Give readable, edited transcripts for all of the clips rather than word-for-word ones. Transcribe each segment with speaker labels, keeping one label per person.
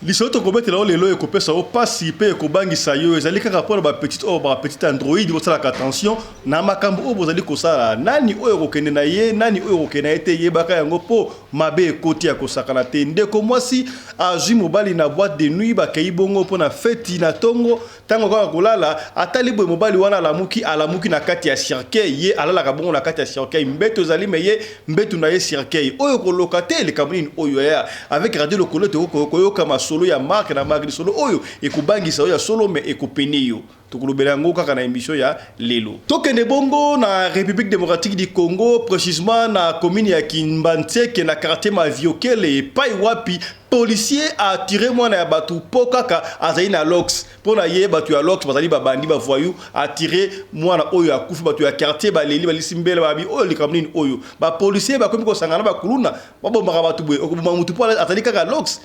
Speaker 1: Lisoto komete la lelo ekopesa o pasi pe ekobangisa yo ezali kaka pona ba petite Android bosala attention na makambo o bozali kosala nani oyo kokende na ye nani oyo kokende ete ye baka yango po mabe ekoti ya kosakana te ndeko mwasi azwi mobali na boîte de nuit bakei bongo pona feti na tongo tango kaka kolala atali boye mobali wana alamuki na kati ya cercueil ye alala bongo na kati ya cercueil mbeto ezali meye mbeto na ye cercueil oyo koloka te le kamini oyo ya avec radio lokolo te koyoka solo ya marque na marque solo oyo ekubangisa oyo ya solo me ekupeni yo tokulobela ngo kaka na émission ya lelo tokende bongo na République démocratique du Congo précisément na commune ya Kimbantseke na quartier Maviokele pai wapi policier a tiré mwana ya batu po kaka azali na lox pona ye batu ya lox bazali babandi ba voyou a tiré mwana oyo akufi batu ya quartier baleli balisimbela babi oyo likamnini oyo ba policier ba komi ko sangana ba kuluna babo maka batu boye okuma mutu po azali kaka lox.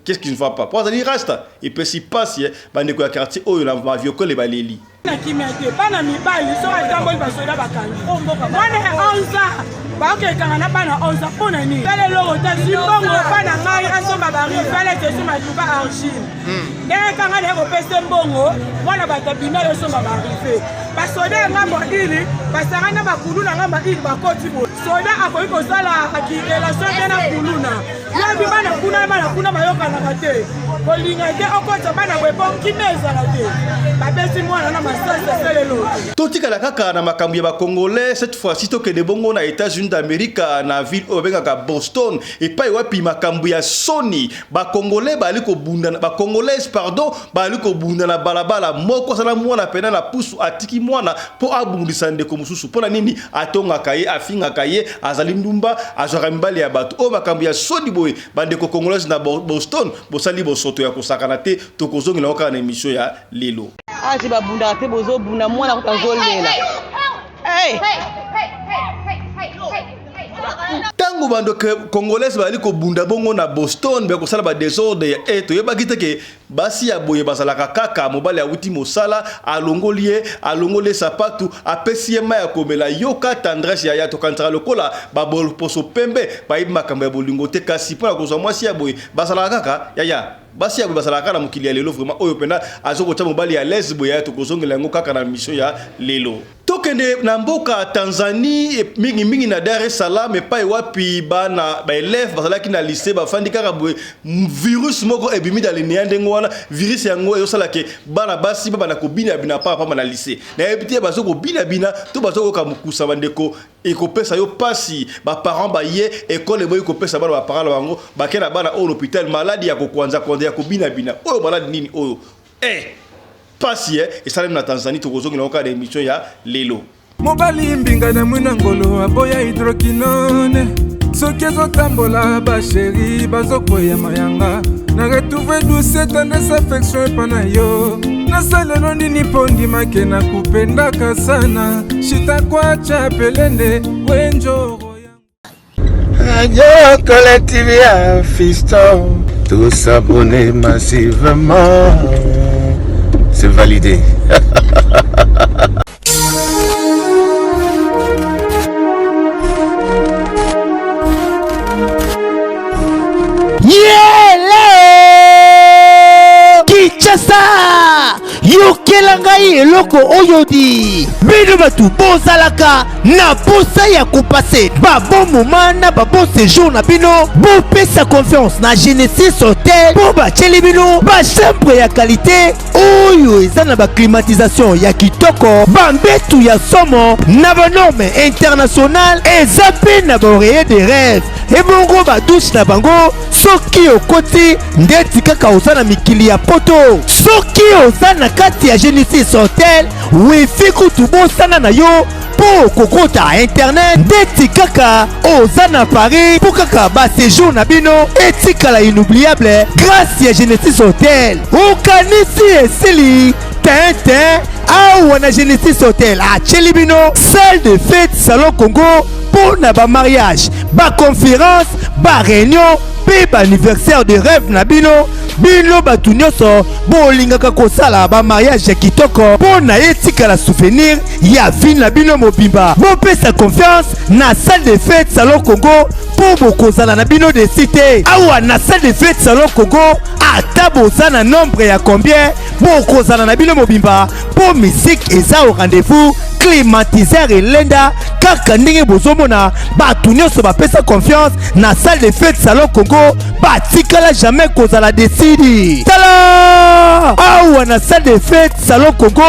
Speaker 1: Qu'est-ce qui ne va pas? Pour ça, il reste. Et puis, si passe, il y a un quartier où il y a un vieux col et baléli. Totika la kaka na makambu ya ba Congolais cette fois-ci tokende bongo na États-Unis d'Amérique na ville obengaka Boston et pas wapi makambu ya Sony ba Congolais bali ko bunda ba Congolais pardon bali ko bunda na balabala moko sala mwana pena na pusu atiki mwana po abundisa ndeko mususu pona nini atonga kaye afinga kaye azali ndumba azora mbali ya bato o makambu ya Sony boy bandeko Congolais na Boston bosali bosoto ya kosakana te tokozongela oka na émission ya lelo
Speaker 2: ati babunda pe bozo bunda mwana kotazolela
Speaker 1: tango bando Congolais bali ko bunda bongo na Boston be ko sala ba désordre ya eto yebaki te ke basi ya boye basala kaka mobali ya wuti mosala alongole sapatu apesi ma ya komela yoka tendresse ya to kantara lokola ba bol poso pembe ba ibi makambo ya bolingo te kasi pona ko zo mwasi ya boye basala kaka ya basi ya basala kaka na mukili ya lelo vraiment oyo pena azoko ta mobali ya lesbo ya to kozongela ngo kaka na mission ya lelo tokende na mboka Tanzanie mingi na Dar es Salaam epai wapi bana ba élève basalaki na lycée ba fandi kaka boye virus moko ebimi dali neandenge wana virus yango eyosala ke bana basi bana ko bina bina pa na lycée na ebiti bazoko bina to bazoko ka mukusa bandeko ekopesa yo pasi ba parents ba ye école boye ekopesa bana ba parents bango bakena bana au hôpital maladie ya ko kwanza ya ko bina oyo maladie nini oyo pasi et ça même na Tanzanie tokozongi na oka d'émission ya lelo
Speaker 3: mobali mbinga na mwina ngolo aboya hydroquinone soki ezotambola basheri bazokoya mayanga na retrouve douce tendresse affection epana yo nasalelo nini mpo ndimake na kupendaka sana shitakwacha pelende wenjoro
Speaker 4: Radio Collective ya Fiston tous s'abonner massivement c'est validé.
Speaker 5: Kinshasa yokela ngai eloko oyodi bino batu bozalaka na posa ya kopase babon moment na babon séjour na bino bopesa confiance na Genesis Hotel po batieli bino bachambre ya qualité oyo eza na baclimatisation ya kitoko bambetu ya somo na banorme international eza mpe na baoreiller de rêve ebongo badouche na bango soki okoti ndeti kaka oza na mikili ya poto soki oza na kati ya Genesis Hotel wifi kutu bosana na yo po kokota internet ndeti kaka oza na Paris po kaka ba séjour na bino etikala inoubliable grâce ya Genesis Hotel okanisi esili tintin awa na Genesis Hotel à Chelibino, salle de fête Salon Congo pour na ba mariage, ba conférence, ba réunion, pe ba anniversaire de rêve na bino batu nyonso bolingaka kosala ba mariage ya kitoko po na etika la souvenir ya vie na bino mobimba. Bopesa confiance na salle de fête Salon Congo po bokozala na bino de cité. Awa na salle de fête Salon Congo ata boza na nombre ya combien bokozala na bino mobimba po musique eza au rendez-vous, climatiseur elenda kaka ndenge bozomona batu nyonso bapesa confiance na salle de fête Salon Congo batikala jamais kozala desidi. Tala awa na salle de fête Salon Congo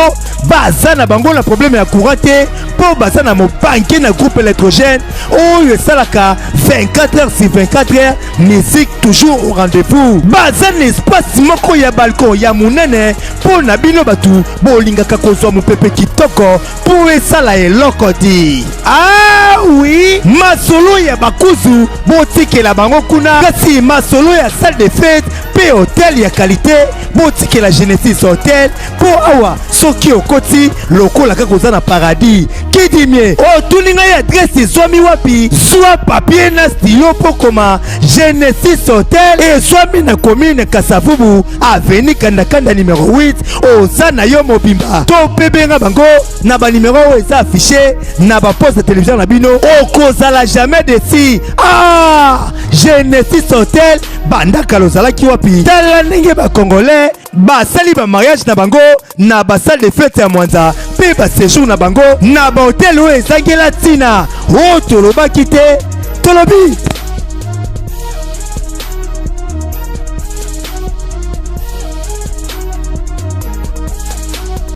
Speaker 5: baza na bango na problème ya courant te po baza na mobanke na groupe électrogène oyo esalaka 24 heures sur 24 heures, musique toujours au rendez-vous. Baza na espace moko ya balcon ya munene po na bino batu bolingaka kozwa mopepe kitoko po esala eloko di. Ah oui, masolo ya bakuzu botikela bango kuna, kasi masolo ya salle de fête pe hôtel ya qualité botikela Genesis Hotel po awa soki okoti lokola kaka oza na paradis. Kidimie otuninga ya adresse zwami wapi, zwa papier na stylo po koma Genesis Hotel ezwami na commune Kasavubu avenue Kandakanda numéro 8 oza na yo mobimba. To pebenga bango na ba numéro oyo eza affiché na ba poste de télévision na bino okozala jamais desi. Ah, Genesis Hotel bandaka lozalaki wapi, tala ndenge ba congolais basali ba mariage na bango na ba salle de fête ya Mwanza pe ba séjour na bango na ba hotel oyo ezangela tina o tolobaki te tolobi.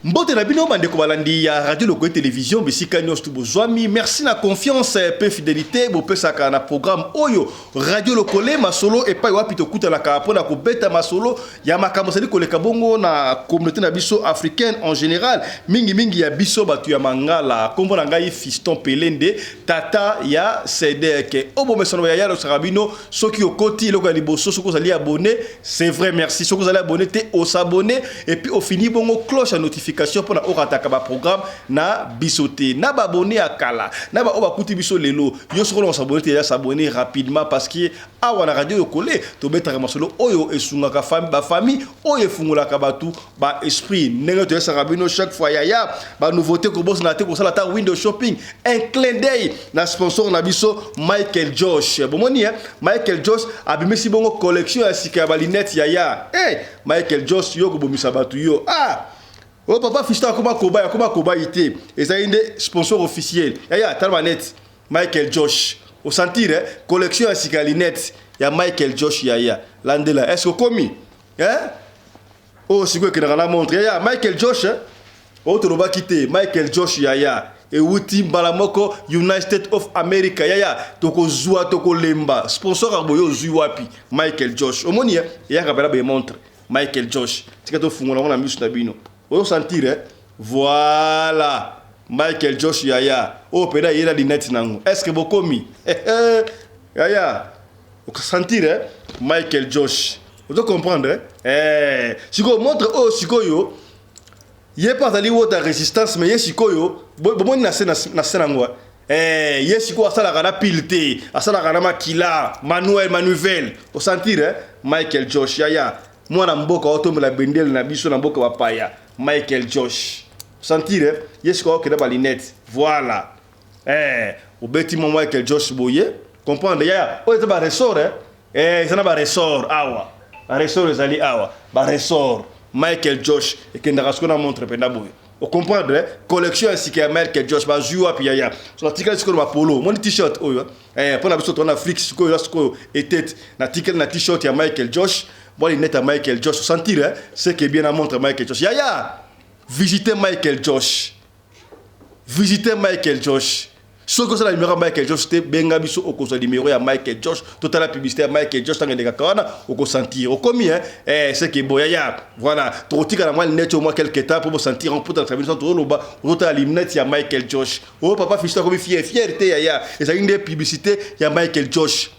Speaker 1: Mbote na bino bande ko balandi ya radio logo télévision bisika nyos tu bozwami. Merci na confiance pe fidélité bo pesaka na programme oyo radio lokole masolo et pa wapi to kuta la ka pona ko beta masolo ya makambo sali koleka bongo na communauté na biso africaine en général mingi ya biso batu ya mangala kombo na ngai Fiston Pelende tata ya Cedek obo mesono ya yalo sarabino soki okoti loko ya liboso soko zali abonné c'est vrai merci soko zali abonné te o s'abonner et puis au fini bongo cloche à notification pour na orataka ba programme na bisoté na ba abonné à kala na ba oba kuti biso lelo yo soko on s'abonner te ya s'abonner rapidement parce que awa na radio yokole to betaka masolo oyo esungaka famille oyo fungolaka batu ba esprit ndenge to sarabino chaque fois ya ba nouveauté ko boss na te ko sala ta window shopping un clin d'œil na sponsor na biso Michael Josh bomoni Michael Josh abimisi bongo collection ya sika ba linette ya Michael Josh yo ko bomisa batu yo oh papa Fiston koma koba ité ezayinde sponsor officiel ya talmanet Michael Josh au sentir collection ya sika linette ya Michael Josh ya landela est-ce que komi oh siko ke na montre ya Michael Josh oh to roba quitter Michael Josh ya et wuti balamoko United of America ya toko zua toko lemba sponsor aboyo zui wapi Michael Josh omoni ya kabela be montre Michael Josh tikato fungola na misu na bino o sentir voilà Michael Josh ya o peda yela linette nango est-ce que bokomi ya o sentir Michael Josh vous doit comprendre siko montre o sikoyo yé pas ali wota résistance mais yé sikoyo bomoni na scène ngwa yé siko asala kana pilté asala kana makila manuel au sentir Michael Josh ya mwana mboka otomela bendele na biso na mboka bapaya Michael Josh sentir yé siko ke na balinette voilà obeti mo Michael Josh boye comprendre ya o ba ressort ça ba ressort awa ressort ezali awa ba ressort Michael Josh et que ndaka skona montre penda boye o comprendre collection ainsi que Michael Josh ba jouer puis ya sur l'article skona polo mon t-shirt oyo pour na biso to na Afrique siko yo siko et tête na article na t-shirt ya Michael Josh bon il net à Michael Josh sentir c'est que bien à montre Michael Josh ya visitez Michael Josh ce que c'est la numéro Michael Josh c'était benga biso au cause numéro ya Michael Josh toute la publicité ya Michael Josh tanga ndeka kana au consentir au combien c'est que boya voilà trotika na moi net au moins quelques temps pour sentir en putain travailler sur loba rota limnet ya Michael Josh oh papa Fiston comme fierté ya et ça une des publicités ya Michael Josh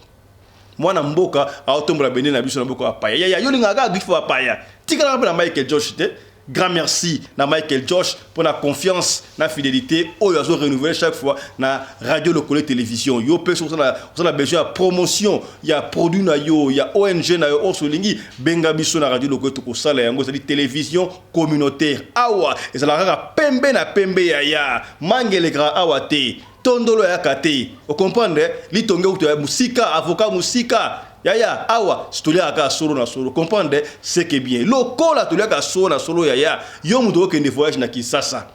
Speaker 1: mwana mboka aotombola bene na biso na mboka apaya ya yo linga ga gifo apaya tika na Michael Josh te Grand merci à Michael Josh pour la confiance, la fidélité. Oh, ils ont renouvelé chaque fois na radio locale télévision. Yo peut sur la besoin de promotion, il y a produit na yo, il y a ONG na yo Osolingi, benga biso na radio locale to sala yango, c'est télévision communautaire. Awa, et ça la rara pembe na pembe ya mangele gra awate. Tondolo ya kate. Vous comprenez? Li tonge ou musika, avocat musika. Yaya, awa, stolia aka solo na solo. Comprendre ce qui est bien. Lokola tolia aka solo na solo yaya. Yo mudo ke ne voyage na Kisasa.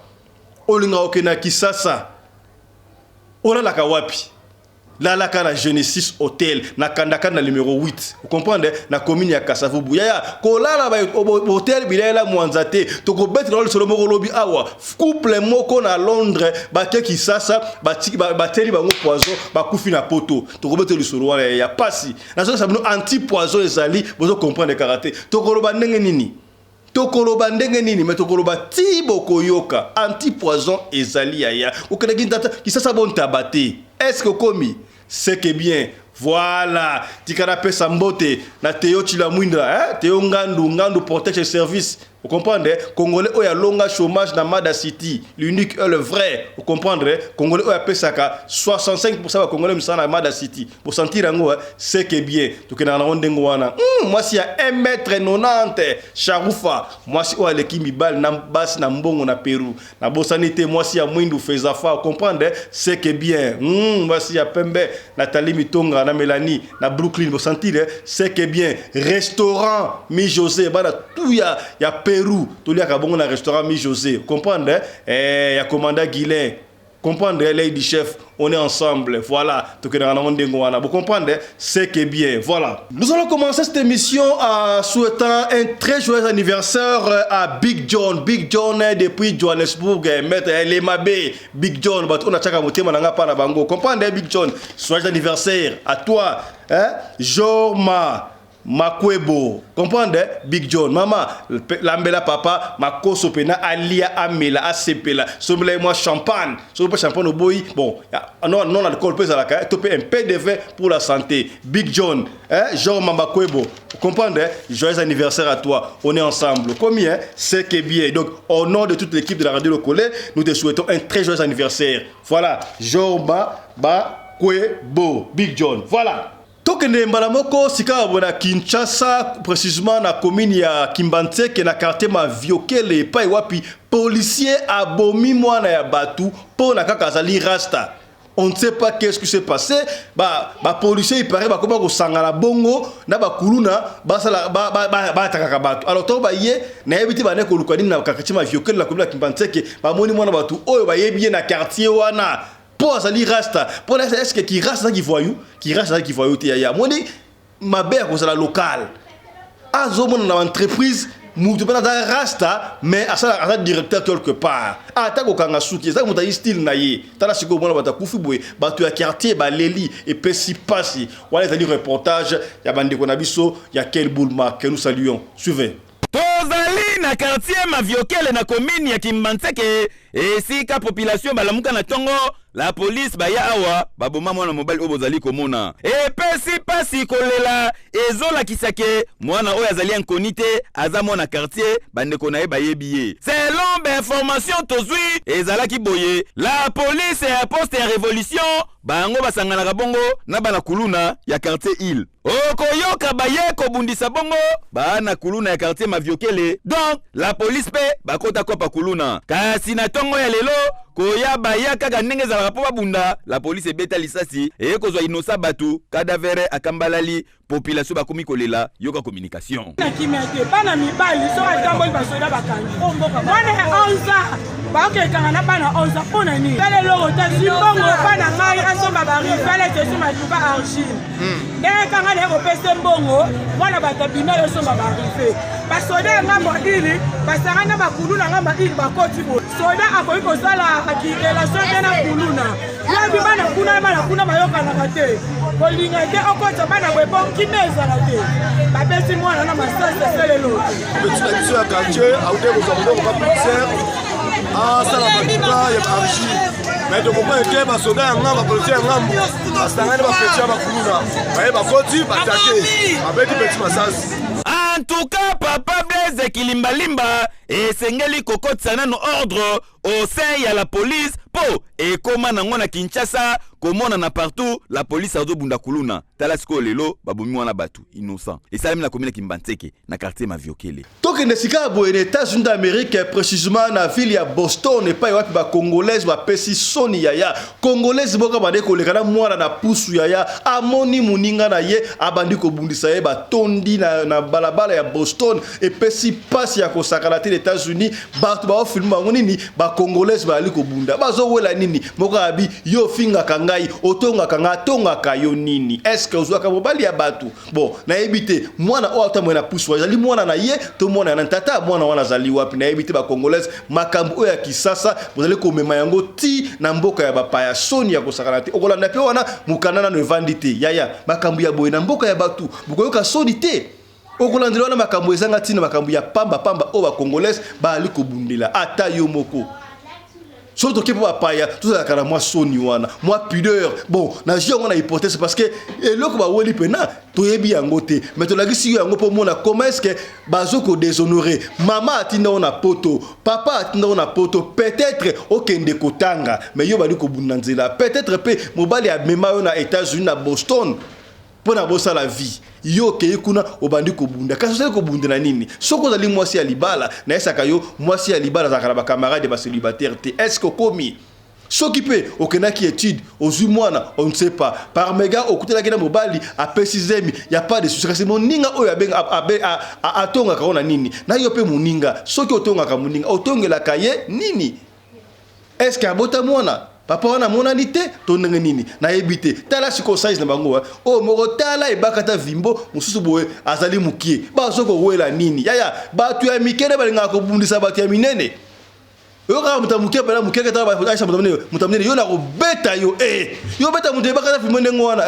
Speaker 1: Olinga oke na Kisasa. Ola la kawapi. La na Genesis Hotel na kandaka na numéro 8. Vous comprenez? Na commune ya Kasavubu. Yaya, kola la ba hotel bilela mwanzate. Toko bet na solo moko lobi awa. Couple moko na Londres ba ke Kisasa ba teli ba ngo poison ba kufi na poto. Toko bet le solo wala ya pasi. Na so sabino anti poison ezali, bozo comprendre karaté. Toko loba ndenge nini? Tokoloba ndenge nini mais tokoloba tibo koyoka anti poison ezali yaya okena gintata Kisasa bon tabate est-ce que komi c'est que bien voilà tikana pesa mbote na Théo Chilamwindra Théo Ngandu Protection Service. Vous comprenez? Congolais oya longa chômage dans Mada City, l'unique et le vrai. Vous comprenez? Congolais oya pesaka 65% de Congolais sont dans Mada City. Pour sentir ngo c'est que bien. Tu kana na ndengo wana. Moi si ya 1m90 Charoufa, moi si oya lekimi bal na basi na mbongo na Pérou. Na bosanité moi si ya Mwindu Fezafa. Vous comprenez? C'est que bien. Moi si ya Pembe, Nathalie Mitonga na Mélanie na Brooklyn. Vous sentir c'est que bien. Restaurant Mi José bana tout ya Pérou, tout le monde na restaurant Mi José, comprendre? Il y a commandant Guilain, comprendre? Lady Chef, on est ensemble, voilà. Vous comprenez? C'est que bien, voilà. Nous allons commencer cette émission en souhaitant un très joyeux anniversaire à Big John depuis Johannesburg, maître Lemabé, Big John, on a chaka moté mananga pa na bango, comprendre? Big John, joyeux anniversaire à toi, Jorma Makwebo, comprenez? Big John, maman, l'ambela papa, Makoso pena, Alia Amela, Asepela, sommela moi champagne, sommela champagne au boy, bon, non alcool, pèse à la caille, topé un peu de vin pour la santé. Big John, Jean Makwebo, comprenez? Joyeux anniversaire à toi, on est ensemble. Combien? C'est que bien. Donc, au nom de toute l'équipe de la radio locale, nous te souhaitons un très joyeux anniversaire. Voilà, Jean Makwebo, Big John, voilà. Tokende mbalamoko sika bona Kinshasa précisément na commune ya Kimbantseke na quartier ma Viokele pa wapi policier abomi mwana ya batu po na kakazali rasta. On ne sait pas qu'est-ce qui s'est passé. Policier il paraît comment ko sangala bongo na kuluna basala takaka batu. Alors to baye na yebiti bane ko lukani na kakachima Viokele na commune ya Kimbantseke moni mwana batu oyo bayebi na quartier wana. Pour ça li rasta pour est-ce que qui rasta qui voyou ya moni ma belle ko la locale azomo na entreprise mutu bana da rasta mais asa directeur quelque part ata ko kanga suki ça muta style na ye tala siko mona bata kufi boy batu ya quartier ba leli et pesi pasi wala tali reportage ya bande ko na biso ya quel boulma que nous saluons suivez.
Speaker 6: Tozali na quartier Maviokele na commune ya Kimbantseke esika population balamuka na tongo la police baya awa baboma mwana mobile obozali komona epesi pasi kolela ezola kisake mwana oyo azali inconite aza mwana quartier bandeko na ye bayebiye selon information tozwi ezalaki boye la police ya poste ya révolution bango basangana bongo na bana kuluna ya quartier Île okoyoka baye kobundisa bongo bana kuluna ya quartier Maviokele donc la police pe bakota kopa kuluna kasi na tongo ya lelo koya baya kaka ndenge za po babunda la police ebeta lisasi ekozwa inosa batu cadavere akambalali population bakomi kolela yoka communication
Speaker 7: na kimete bana mibali so atamboli basoda bakangi mwana onza baoke kanga bana onza pona ni tele logo tazimbongo bana ngai asomba bari fele tesu matuka argile kanga ne kopese mbongo mwana batabina yo somba bari fe basoda ngambo ili basanga na bakuluna ngamba ili bakoti bo soda akoyi kozala relation bien na kuluna yabi bana kuna bayoka na kate kolinga te okota bana bwebo kimeza na te babeti mwana na masasa selelo
Speaker 8: petit action à quartier aude kozambo ko policier sala batuka ya archi mais de comment que basoda ngamba policier ngambo basangane ba petit ya bakuluna baye bakoti batake babeti petit masasi.
Speaker 6: En tout cas, Papa Blaise Kilimbalimba et esengeli kokotisa nano ordre au sein ya la police po ekoma nango na Kinshasa komona na partout la police azobunda kuluna tala siko lelo babomi wana batu innocent esalami na commune Kimbantseke na quartier Maviokele.
Speaker 1: Tokende sika boye les États-Unis d'Amérique précisément na ville ya Boston et pas wapi ba congolaise ba pesi soni yaya congolaise boka bande ko lekana mwana na pusu yaya amoni muninga na ye abandi ko bundisa ye ba tondi na balabala ya Boston et pesi passe ya ko sakalate les États-Unis ba ba film ba nini ba congolaise ba ali ko bunda bazo wela nini moko abi yo finga kangai otonga kanga tonga kayo nini est-ce que ozwa ka mobali ya batu bon na ebite mwana o ata mwana pusu wazali mwana na ye to mwana na tata mwana wana zali wapi na ebite ba congolaise makambo o ya kisasa bozali ko mema yango ti na mboka ya bapaya soni ya kosakana te okolanda pe wana mukanana no vandite yaya makambo ya boye na mboka ya batu bukoyoka soni te okolandela wana makambo ezanga tina makambo ya pamba o ba congolaise ba ali ko bundela ata yo moko. Surtout que pour paya tout ça kana moi soni wana moi pudeur bon na jio on a hypothèse parce que eloko ba weli pena to yebi yango te mais to lagi si yango po mona comment est-ce que bazoko déshonorer maman atinda ona poto papa atinda ona poto peut-être okende kotanga mais yo bali ko bunanzela peut-être pe mobali ya mema yo na États-Unis na Boston pour na bossa la vie yo ke kuna obandi ko bunda kaso sele ko bunda na nini soko zali mwasi ya libala na esaka yo mwasi ya libala zakala ba camarade ba célibataire te est-ce que komi s'occuper okena ki étude ozui mwana on ne sait pas par méga okutela kena mobali a pesizemi y a pas de souci kasi moninga oyo abenga atonga ka ona nini na yo pe moninga soki otonga ka moninga otongela kaye nini est-ce que abota mwana papa wana monanité tonenge nini na ebité tala siko size na bango o moko tala e bakata vimbo mususu boye azali mukie ba soko wela nini yaya batu ya mikene balinga ko bundisa batu ya minene yo ka mutamukie bala mukie kata ba aisha mutamune yo na ko beta yo yo beta mude bakata vimbo ndengo wana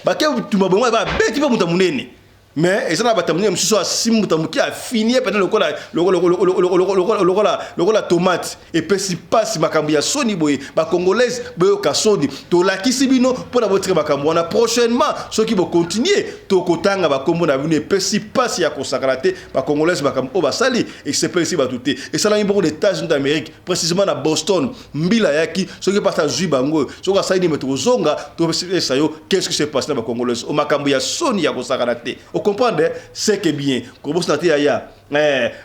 Speaker 1: ba ke tumabongo ba beti pa mutamunene mais et ça na batamune mususu asimu mutamukie a fini pe lokola tomate et puis si passe makambo ya soni boye ba congolaise boyo ka soni to lakisi bino pona botre makambo wana prochainement ceux qui vont continuer to kotanga ba kombo na bino et puis si passe ya kosakrate ba congolaise makambo o ba sali et c'est pas ici ba touté et ça na beaucoup des États-Unis d'Amérique précisément na Boston mbila yaki ceux qui passent jui bango ceux qui saini metro zonga to ça yo qu'est-ce qui s'est passé na ba congolaise o makambo ya soni ya kosakrate comprendre c'est que bien comme ça ya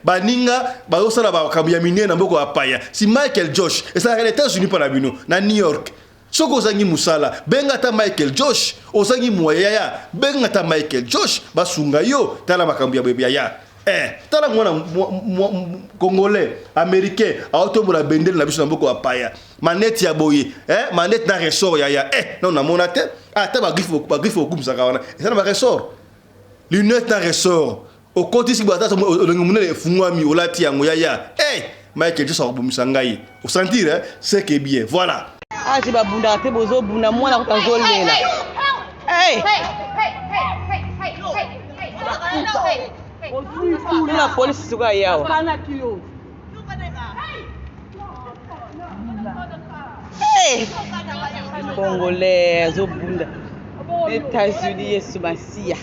Speaker 1: baninga bazosala bakambo ya minene na mboko apaya si Michael Josh et ça les États-Unis pa na bino na New York soko ozangi musala benga ta Michael Josh ozangi moya benga ta Michael Josh basunga yo tala makambo ya bebe ya tala mwana congolais américain aotombola bendele na biso na mboko apaya manette ya boye manette na ressort ya non na monate ta ba griffe okumsaka wana et ça na ba ressort lunette na ressort au côté si bata olengumune fungwami olati yango yaya Michael Jackson obumisa ngai au sentir c'est que bien voilà
Speaker 2: ati babunda te bozo buna mwana kutanzolela la police suka yawa Congolais zo bunda États-Unis yesu masia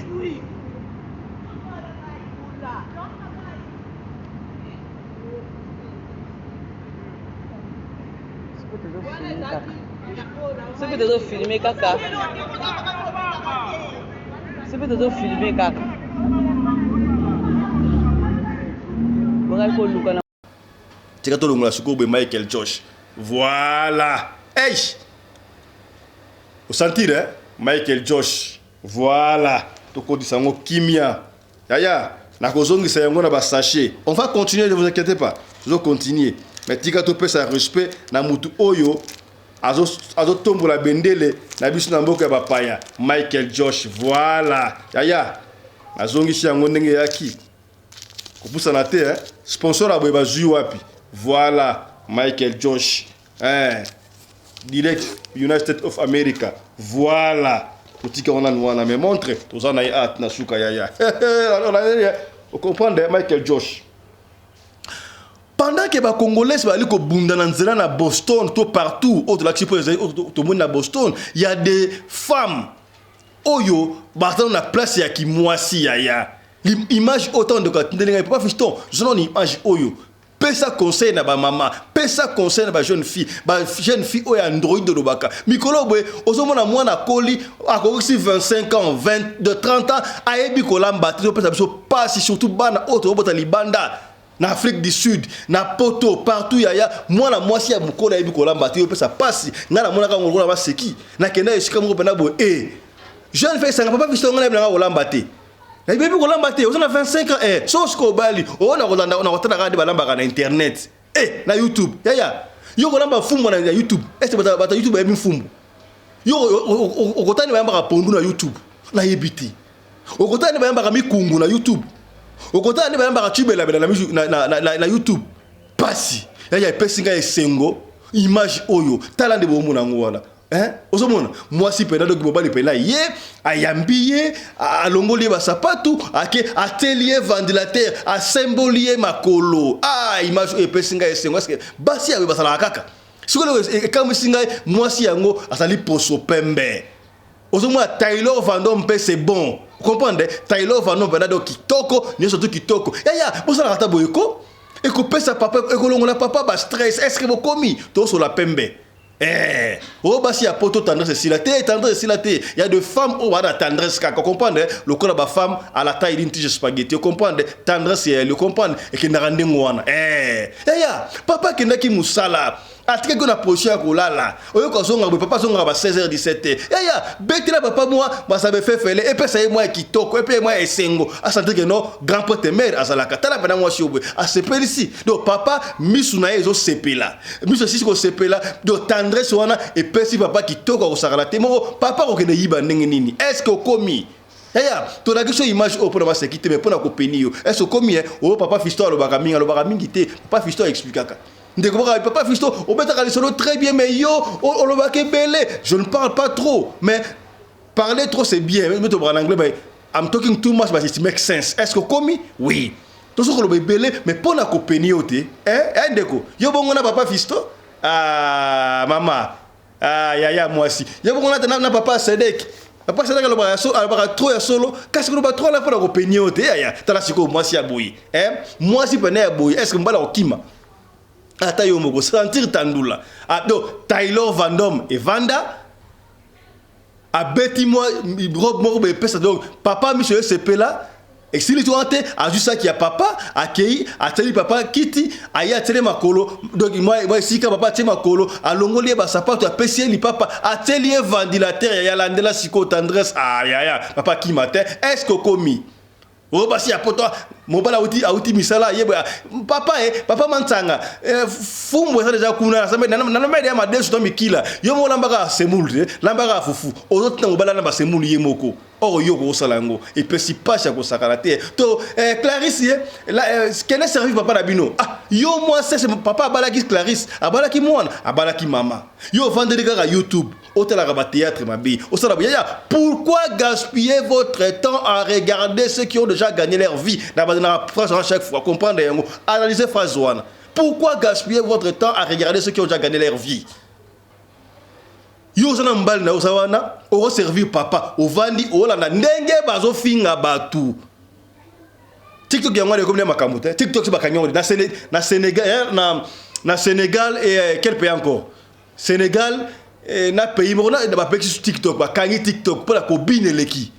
Speaker 2: Sempre tentou filmer kaka. Sempre tentou filmer kaka. Bora ko luka na.
Speaker 1: Tika to longola suko be Michael Josh. Voilà. Hey. Vous sentir Michael Josh. Voilà. Toko di sango kimia. Yaya, na kozongisa yango na ba sachet. On va continuer, ne vous inquiétez pas. Je vais continuer. Mais tika to pe sa respect na mutu oyo azo tombo la bendele na biso na mboka ya bapaya Michael Josh voilà yaya azongisi yango ndenge yaki kopusa na te sponsor aboye bazui wapi voilà Michael Josh direct United States of America voilà kotika wana me montre tozana ya at na suka yaya on comprend Michael Josh. Pendant que les Congolais sont allés à Boston, tout partout, tout le monde à Boston, il y a des femmes. Oyo, dans la place, il y a qui moisi, il y a l'image autant de quand pas fiston, je n'en image oyo. pesa conseil na ba maman, pesa conseil na ba jeune fille o ya Android de lobaka. Mikolo boy, ozomona mwana koli akoki 25 ans, 20 de 30 ans, ayebi kolamba to pesa biso passe surtout bana auto bota libanda. Na Afrique du Sud, na poto, partout yaya, mwana mwasi ya mukolo ayebi kolamba to pesa passe, ngana mona ka ngolo ba seki. Na kenda esika mo pena bo jeune fille sanga papa visto ngana na kolamba te. Na bébé kolamba te, on a 25 ans so sko bali, on a kolanda on a kotana ka de balamba na internet. Na YouTube. Yaya. Yo kolamba fumbo na YouTube. Est-ce bata YouTube yebi fumbo. Yo okotani bayamba ka pondu na YouTube. Na yebiti. Okotani bayamba ka mikungu na YouTube. Okotani bayamba ka chibela na YouTube. Pasi. Yaya pesinga esengo image oyo talande bo muna ngwana. Ozomona mwasi pena doki bobali pena ye ayambiye alongoli ba sapatu ake atelier ventilateur a symbolier makolo image epesinga esengo parce que basi ya basala kaka sikolo ekamusinga mwasi yango asali poso pembe. Ozomona Taylor Vandom pe c'est bon, comprendre Taylor Vandom pena do kitoko ni surtout kitoko yaya bosala kata boyeko eko pesa papa ekolongola papa ba stress est-ce que bokomi to so la pembe. Basi ya poto tendresse silaté, tendresse silaté. Il y a des femmes où on a tendresse quand comprendre le corps de la femme à la taille d'une tige spaghetti, comprendre tendresse le comprendre et qui n'a rien ngwana. Papa qui n'a qui musala. Atike ko na position ya kolala. Oyo ko zonga papa zonga ba 16h 17h. Betela papa moi ba sabe fait fele et puis ça y moi kitoko et puis moi esengo. Asante que non grand pote mère azalaka. Tala bana moi shobwe. A sepela ici. Donc papa misuna ezo sepela. Miso sisi ko sepela do tendresse wana et puis si papa kitoko ko sakala te mo papa ko kene yiba ndenge nini. Est-ce que komi to la question image au pour ma sécurité mais pour na ko penio. Est-ce que komi o papa fisto alobaka mingi te. Papa fisto expliquaka. Papa Fisto, on peut aller très bien, mais yo, on le voit belé. Je ne parle pas trop, mais parler trop c'est bien. En anglais, I'm talking too much, but it makes sense. Est-ce que commis? Oui. Tout ce qu'on le belé, mais pour la compagnie, yo bon on a papa Fisto, maman, yaya moi aussi. Yo bon on a papa Sedek. Papa Sedek le trop ya solo, qu'est-ce que le trop là pour la compagnie yaya. T'as siko moi si aboui. Moi si pene aboui. Est-ce que mbala okima? Ata yo moko sentir tandula do Taylor Vandom et Vanda a beti moi robe moko be pesa donc papa monsieur CP là et si tu ante a juste ça qui a papa akei ateli papa kiti aya tele makolo donc moi sika papa tele makolo alongoli ba sapato a pesi li papa atelier ventilateur ya landela siko tendresse ya papa qui matin est-ce que komi basi ya poto mobala auti misala yeba papa mantanga fumbo ça déjà kuna ça na mede ya madesu to mikila yo mo lambaka semulu lambaka fufu ozotna mobala na ba semulu yemoko yo ko salango et puis si pas ya ko sakalate to Clarisse kene servi papa na bino yo moi c'est papa abalaki Clarisse abalaki mwana abalaki mama yo vendeli kaka YouTube hôtel à théâtre mabi au sala pourquoi gaspiller votre temps à regarder ceux qui ont déjà gagné leur vie dans la phrase à chaque fois comprendre analyser phrase one pourquoi gaspiller votre temps à regarder ceux qui ont déjà gagné leur vie yo zana mbali na osawana o servir papa o vandi o la ndenge bazo finga batu TikTok yango le comme makambo TikTok c'est bakanyo na Sénégal na Sénégal et quel pays encore Sénégal na pays mo na ba peki sur TikTok ba kangi TikTok pour la cobine leki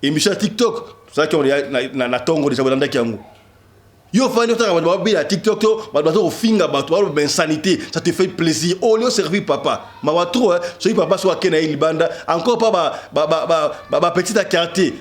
Speaker 1: émission TikTok ça qui on na tongo de ça ndaki yango yo fani otaka ba bi na TikTok to ba doit finga ba to ba insanité ça te fait plaisir au lieu servir papa ma wa trop so papa so akena ilibanda encore pas ba petit quartier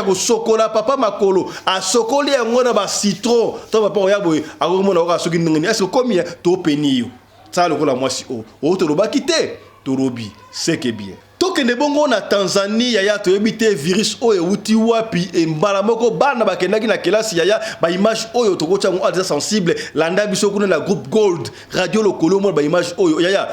Speaker 1: ko chocolat papa makolo a sokoli yango na ba citron to papa oyabo akomona oka soki ngini est-ce que combien to penio ça le ko la moi si o to lo ba quitter Torobi, c'est que bien. Toke ne bongo na Tanzanie yaya to ebite virus o euti wapi e mbala moko bana bakendaki na kelasi yaya ba image oyo to kocha mo alza sensible landa biso kuna na groupe Gold radio lokolo mo ba image oyo yaya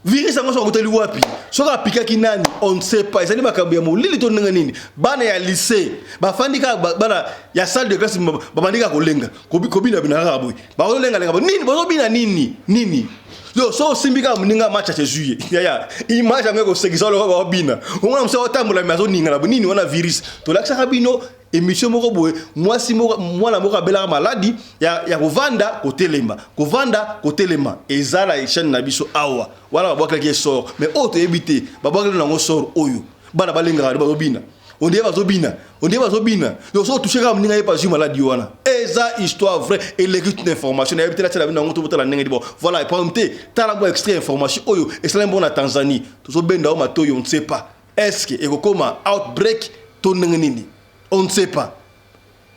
Speaker 1: virus ango so koteli wapi so ka pikaki nani on ne sait pas ezali makambo ya molili to ndanga nini bana ya lycée bafandika bana ya salle de classe babandika kolenga kobina binaka boy ba kolenga lenga nini bozo bina nini yo so simbika mninga match ya juillet yaya image ameko sekisa lo ba bina on mse otambola mazo ninga la nini wana virus to laksa kabino émission moko boye mwasi moko mwana moko abela maladi ya kovanda kotelema kovanda kotelema ezala chaîne na biso awa wala babwaka ki sort mais auto ebité babwaka nango sort oyo bana balenga bazobina on dit bazobina donc so toucher comme ninga pas maladie wana eza histoire vraie et l'écoute d'information et peut-être la nango to botala ninga bon voilà par exemple tala bo extrait information oyo et cela bon na Tanzanie to benda o matoyo on ne sait pas est-ce que eko koma outbreak to nini on ne sait pas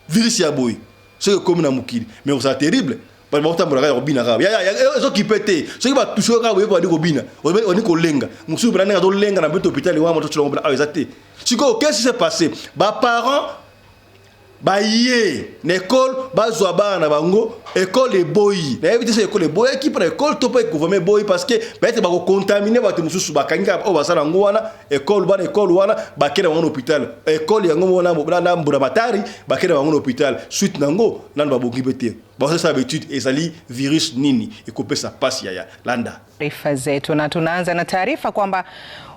Speaker 1: virus ya boy c'est comme na mukili mais c'est terrible par exemple tambola ya bina ya zo ki pété ce qui va toucher ka boy pas de bina on ni ko lenga musu bana nga do lenga na beto hôpital wa moto tshilongo ah exacté qu'est-ce qui s'est passé? Bah parents, bah yé, l'école, bah zoaba na bango, école et boy. Na éviter c'est école et boy qui prend école to pas gouvernement boy parce que bah être bah contaminé bah te mususu bah kanga oh bah ça nango wana école wana bah kena bango hôpital école yango wana na mbura matari bah kena bango hôpital suite nango nan ba bogi bete. Bah ça habitude ezali virus nini ikope sa pasi ya landa.
Speaker 9: Taarifa zetu na tunaanza na taarifa kwamba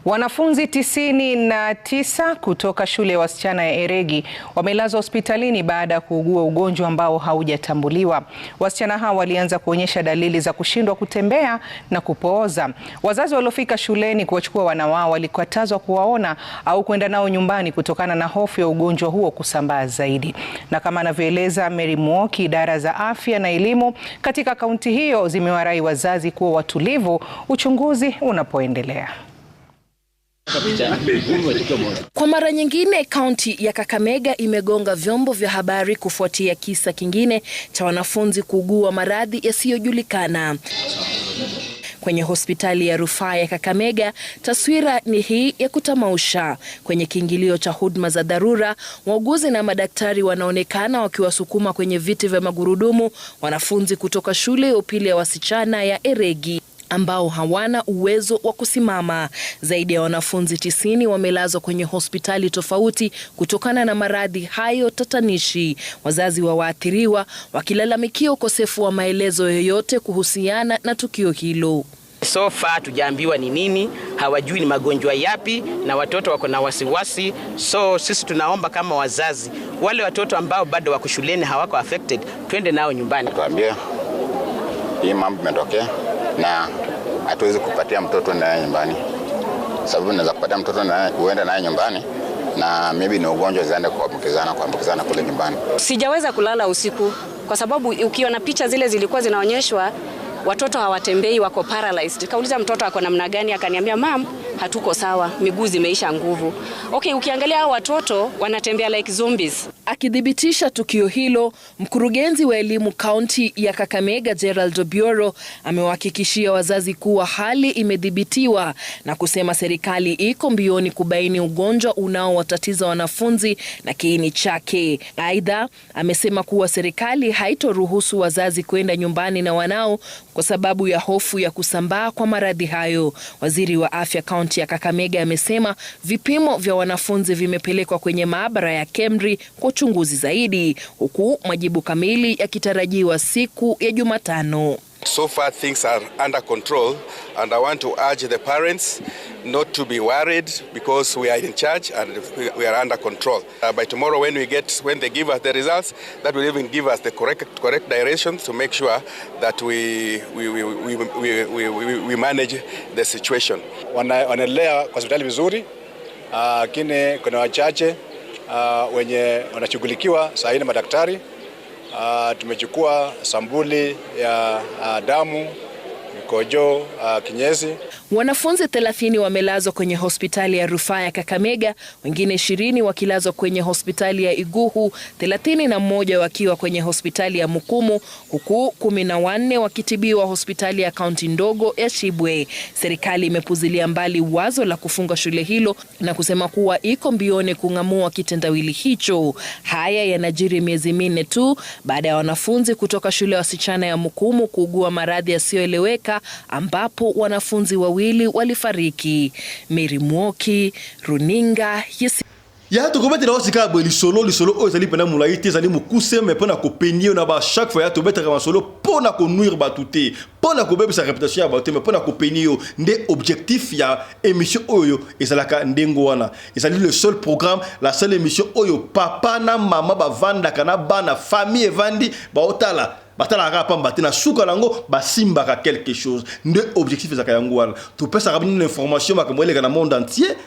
Speaker 9: wanafunzi 99 kutoka shule ya wasichana ya Eregi wamelazwa hospitalini baada ya kuugua ugonjwa ambao haujatambuliwa. Wasichana hao walianza kuonyesha dalili za kushindwa kutembea na kupooza. Wazazi waliofika shuleni kuwachukua wana wao walikatazwa kuwaona au kwenda nao nyumbani kutokana na hofu ya ugonjwa huo kusambaa zaidi. Na kama anavyoeleza Mary Muoki, idara za afya na elimu katika kaunti hiyo zimewarai wazazi kuwa watulivu uchunguzi unapoendelea.
Speaker 10: Kwa mara nyingine kaunti ya Kakamega imegonga vyombo vya habari kufuatia kisa kingine cha wanafunzi kuugua maradhi yasiyojulikana. Kwenye hospitali ya rufaa ya Kakamega, taswira ni hii ya kutamausha. Kwenye kiingilio cha huduma za dharura, wauguzi na madaktari wanaonekana wakiwasukuma kwenye viti vya magurudumu wanafunzi kutoka shule ya upili ya wasichana ya Eregi ambao hawana uwezo wa kusimama. Zaidi ya wanafunzi 90 wamelazwa kwenye hospitali tofauti kutokana na maradhi hayo tatanishi. Wazazi wa waathiriwa wakilalamikia ukosefu wa maelezo yoyote kuhusiana na tukio hilo.
Speaker 11: So far tujaambiwa ni nini, hawajui ni magonjwa yapi na watoto wako na wasiwasi. So sisi tunaomba kama wazazi, wale watoto ambao bado wako shuleni hawako affected, twende nao nyumbani.
Speaker 12: Tuambie hii mambo imetokea na hatuwezi kupatia mtoto naye nyumbani. Sababu naweza kupatia mtoto naye uende naye nyumbani na maybe ni ugonjwa zaende kuambukizana kule nyumbani.
Speaker 13: Sijaweza kulala usiku kwa sababu ukiona picha zile zilikuwa zinaonyeshwa watoto hawatembei, wako paralyzed. Kauliza mtoto ako namna gani, akaniambia mam, hatuko sawa, miguu zimeisha nguvu. Okay, ukiangalia hao watoto wanatembea like zombies.
Speaker 10: Akidhibitisha tukio hilo, mkurugenzi wa elimu kaunti ya Kakamega Gerald Obioro amewahakikishia wazazi kuwa hali imedhibitiwa na kusema serikali iko mbioni kubaini ugonjwa unaowatatiza wanafunzi na kiini chake. Aidha, amesema kuwa serikali haitoruhusu wazazi kwenda nyumbani na wanao kwa sababu ya hofu ya kusambaa kwa maradhi hayo. Waziri wa afya kaunti ya Kakamega amesema vipimo vya wanafunzi vimepelekwa kwenye maabara ya KEMRI kwa uchunguzi zaidi, huku majibu kamili yakitarajiwa siku ya Jumatano.
Speaker 14: So far things are under control and I want to urge the parents not to be worried because we are in charge and we are under control. By tomorrow when they give us the results, that will even give us the correct directions to make sure that we manage the situation.
Speaker 15: Wanaendelea kwa hospitali vizuri, lakini kuna wachache wenye wanashughulikiwa saa hii na madaktari. Tumechukua sampuli ya damu, mkojo, kinyesi.
Speaker 10: Wanafunzi 30 wamelazwa kwenye hospitali ya rufaa ya Kakamega, wengine 20 wakilazwa kwenye hospitali ya Iguhu, 31 wakiwa kwenye hospitali ya Mukumu, huku 14 wakitibiwa hospitali ya kaunti ndogo ya Shibwe. Serikali imepuzilia mbali wazo la kufunga shule hilo na kusema kuwa iko mbioni kung'amua kitendawili hicho. Haya yanajiri miezi 4 tu baada ya wanafunzi kutoka shule ya wasichana ya Mukumu kuugua maradhi yasiyoeleweka ambapo wanafunzi walifariki. Mary Muoki, Runinga,
Speaker 1: ya to kobeta na sika ba lisolo o ezali pena mulaite ezali mukuse mais pona ko penir na ba chaque fois ya to beta ka solo pona ko nuire ba touté pona ko beba sa réputation ya ba te mais pona ko penir nde objectif ya émission oyo ezalaka ndengo wana ezali le seul programme la seule émission oyo papa na mama ba vanda kana bana famille evandi ba otala batala ka pamba te na suka nango ba simba ka quelque chose nde objectif ezaka yango wana to pesa ka une information ba kamwele kana monde entier.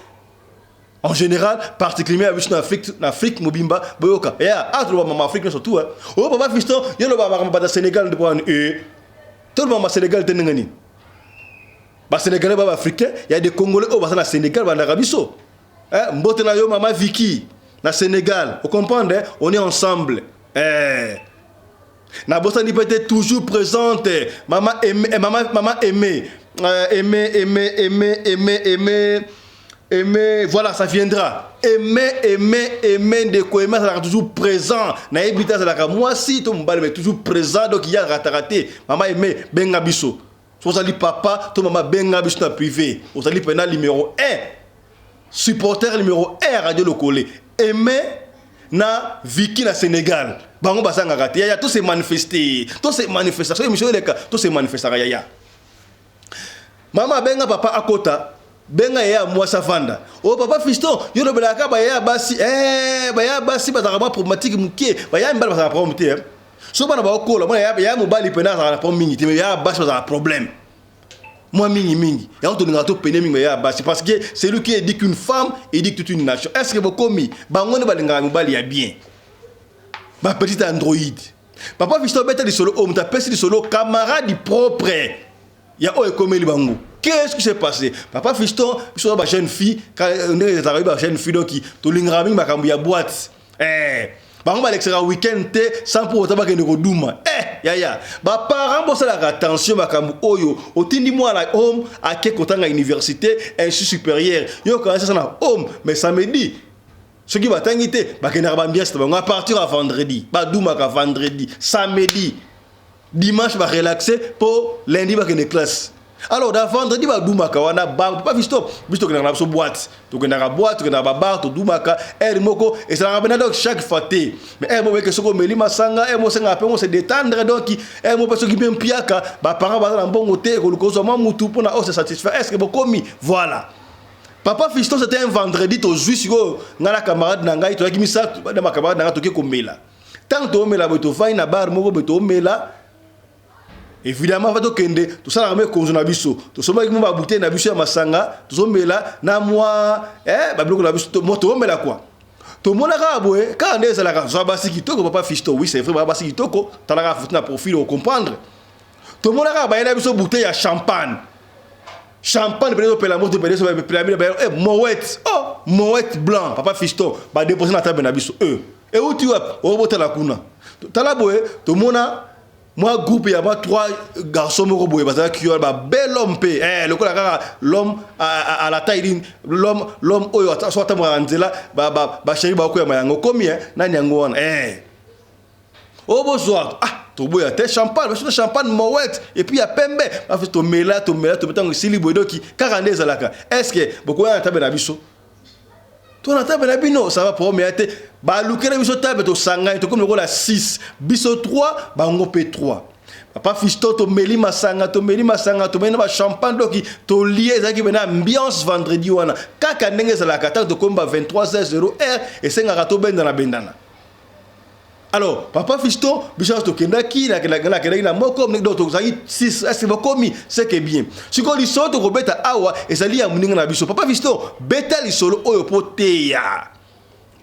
Speaker 1: En général, particulièrement en Afrique, Mobimba, Boyoka. Et à tout le monde en Afrique, surtout. Oh, papa fiston, il y a le papa de Sénégal de Boan. Et tout le monde au Sénégal de Nengani. Bah, Sénégalais, papa africain, il y a des Congolais au Sénégal, Sénégal, en Arabie Saoudite. Mbotena yo, maman Vicky, na Sénégal. Vous comprenez? On est ensemble. Na Bosnie peut-être toujours présente. Maman aimée. Aimer, voilà, ça viendra. Aimer, de quoi aimer, ça sera toujours présent. Na ebita, ça sera moi si, ton mbal, mais toujours présent, donc il y a raté. Maman aimer, benga biso. So sali papa, ton maman benga biso na privé. Vous allez prendre numéro 1. Supporter numéro 1, radio locale. Aimer, na Vicky na Sénégal. Bango basanga raté. Il y a tous ces manifestés. Tous ces manifestations, émission de cas, tous ces manifestations. Maman benga papa à kota. Benga ya moi savanda. Oh papa fiston, yo no belaka ba ya basi ba ya basi ba zarama problématique muké, ba ya mbala ba problème. So bana ba ko la moi ya mobali pena za problème mingi, mais ya basi ba problème. Moi mingi. Ya on to ngato pene mingi ya basi parce que c'est lui qui dit qu'une femme et dit toute une nation. Est-ce que vous commis ba ngone ba linga mobali ya bien. Ba petit android. Papa fiston beta di solo homme ta pesi di solo camarade propre. Ya o ekomeli bango. Qu'est-ce qui s'est passé? Papa fiston, je suis une jeune fille, quand on est arrivé à une jeune fille qui to lingrami makambu ya boîte. Ba ngoma l'extra week-end sans pour autant que ne roduma. Ya. Ba parents pour ça la attention makambu oyo. Otindi moi la homme à quel kotanga université institut supérieur. Yo commencé ça na homme mais samedi. Ce qui va t'inviter, ba kenara ba bien on va partir à vendredi. Ba douma ka vendredi, samedi. Dimanche va relaxer pour lundi va que classe. Alors, dans vendredi, ba doumaka wana ba pas visto que na so boîte. To que na boîte, to que na bar, to doumaka, moko et ça ramène donc chaque fois. Mais mo que soko meli masanga, mo senga pe mo se détendre donc mo parce que même piaka, ba parents ba na bon côté ko lukozo ma mutu pour na se satisfaire. Est-ce que bo komi voilà. Papa fiston c'était un vendredi to juis go ngala camarade na ngai to ki misa ba camarade na to ke komela. Tant to mela bo to fa na bar moko bo to mela. Évidemment, va to kende, tout ça la même cause na biso. Tout ça ba ba bouteille na biso ya masanga, tout ça mela na moi ba bloko na biso to mela quoi. To mona ka boye, ka ndeza la ka zo ba sikitoko papa fisto, oui c'est vrai ba sikitoko, ta la ka futu na profil au comprendre. To mona ka ba na biso bouteille ya champagne. Champagne peut pela moto peut so pela Moet blanc, papa fisto, ba déposer na table na biso Et où tu vas? Au bote la kuna. Ta la boye, to mona moi groupe il y a pas 3 garçons mo boye parce que yo ba bel homme le ko la l'homme à la taille l'homme oyo soit ta mo anzela ba chéri ba ko ya mayango combien na nyango wana au bonsoir to boya te champagne Moet et puis il y a pembe ba fait to mela to betango sili boyo ki 40 ezalaka est-ce que beaucoup ya tabe na biso to na tabe na bino ça va pour me te ba lukela biso tabe to sanga to comme la 6 biso 3 ba ngo pe 3 papa fisto to meli masanga to mena ba champagne doki to lié zaki bena ambiance vendredi wana kaka ndenge za la kata to komba 23h0 et senga to benda na bendana. Alors, papa fisto, biso to kendaki na moko nek to zaki 6 est-ce que komi c'est que bien. Si ko li so to beta awa et sali ya muninga na biso papa fisto beta li solo oyo poteya.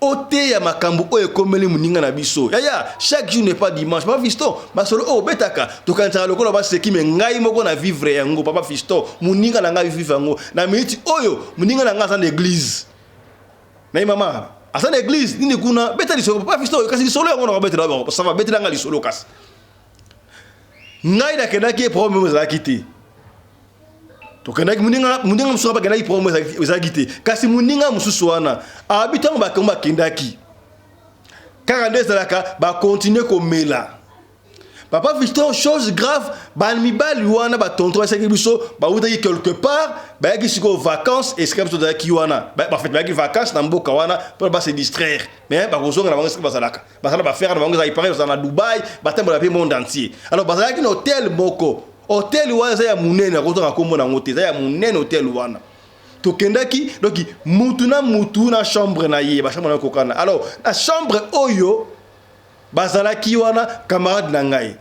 Speaker 1: Oteya makambu oyo komeli muninga na biso. Ya chaque jour n'est pas dimanche. Papa fisto, ma solo o betaka to kantara lokolo ba seki me ngai moko na vivre yango papa fisto muninga na ngai vivre yango. Na minute oyo muninga na ngai za l'église. Na mama à cette église, ni kuna beta li solo papa fisto kasi li solo yango na beta là ça va beta nga li solo kasi. Ngai da kedaki problème za kiti. To kedaki muninga mususu ba kedaki problème za kiti. Kasi muninga mususu wana habitants ba kamba kendaki. 42 zalaka ba continuer ko mela. Papa Fiston, chose grave, mibali wana ba tonton esa kibiso ba uta quelque part, ba yaki siko vacances et c'est comme ça qui wana. Ba fait ba yaki vacances na mboka wana pour ba se distraire. Mais ba kozonga na bango siko basalaka. Basala ba faire na bango za ipare na Dubaï, ba tembo la monde entier. Alors basala ki hôtel moko. Hôtel wana za ya munene na koto na kombo na ngote, za ya munene hôtel wana. Tokendaki donc mutu na chambre na ye, ba chambre na kokana. Alors la chambre oyo bazala ki wana camarade na ngai.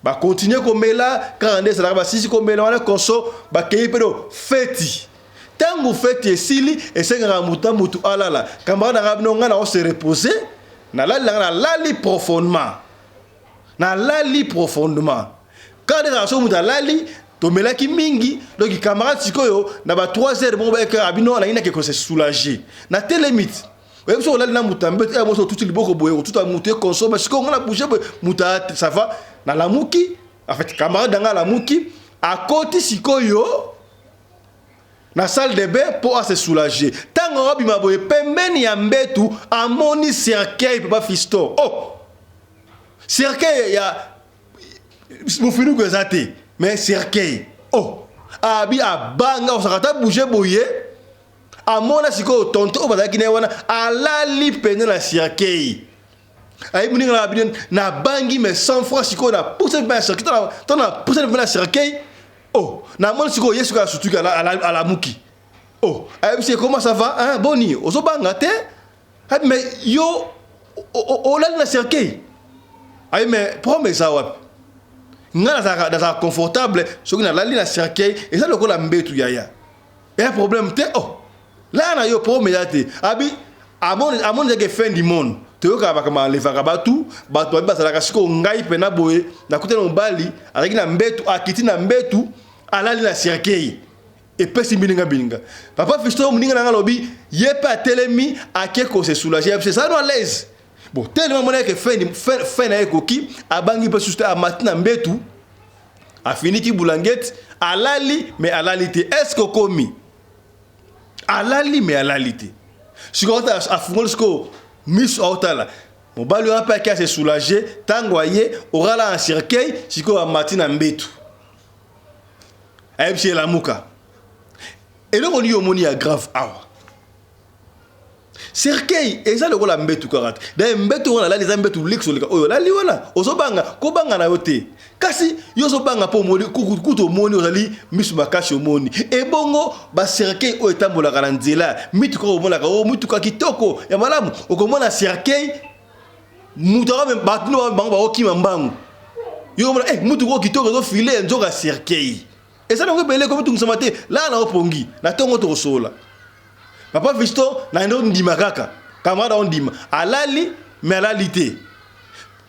Speaker 1: Ba continuer komela quand ça ba sisi komela wana konso ba kei pedo feti. Tango feti esili esenga mutu alala. Camarade na rabno nga na se reposer na lali profondément. Na lali profondément. Quand les raso muta lali to melaki mingi donc camarade sikoyo na ba 3 heures bon ba ka abino na ina ke ko se soulager. Na telle limite. Ouais, parce que là, na mutambe, et moi, tout le boko boye, tout a muté, consomme, parce qu'on a bougé, muta, ça va, na la mouki, en fait, camarade dans la mouki, à côté, sikoyo, na salle de bain, pour se soulager. Tant qu'on a bima boye, pembeni ya mbetu, a moni cercueil, papa Fiston. Oh! Cercueil, ya, mon finu que ça te, mais cercueil. Oh! Abi, a banga, on s'arrête bouger boye, amona siko tonto bazaki ne wana alali pene na cercueil ay muninga na bidon na bangi mais 100 francs siko na pousse na cercueil ton na pousse na cercueil oh na mon siko yesu ka sutuka à la muki oh ay c'est comment ça va hein boni ozo banga te mais yo o la na cercueil ay mais promets ça wa ngana za confortable soki na lali na cercueil et ça lokola mbetu yaya et un problème te oh là na yo promeyate abi amon de fin du monde te yo ka bakama levaka batu basala kasiko ngai pena boye na kutena mbali alaki na mbetu akiti na mbetu alali na cercueil et pesi bininga papa Fiston muninga na lobi yepa telemi akeko se soulager c'est ça no à l'aise bon tellement mon que fin na ekoki abangi pe susta a matina mbetu a fini ki boulangette alali mais alali te est-ce que komi alali mais alalité si quand a fungol sko miss otala mon balu un peu qui se soulager tangoyer aura la en cercueil si ko matina mbetu ayeb chez la muka et le on y omoni a grave awa cercueil et ça le la mbetu karat da mbetu on la les mbetu lixo le oyo la liwana ozobanga ko banga na yote kasi yozo banga po moni kuto moni ozali misu makashi omoni e bongo ba cercueil o etambola kana nzela mitu ko omona ka o mitu ka kitoko ya malamu okomona cercueil mutu ka même batno bango ba okima mbangu yo mona mutu ko kitoko zo filer nzoka cercueil et ça donc belé comme tout nsomate là na opongi na tongo to sola papa Fiston na ndo ndima kaka camarade on ndima alali mais alalité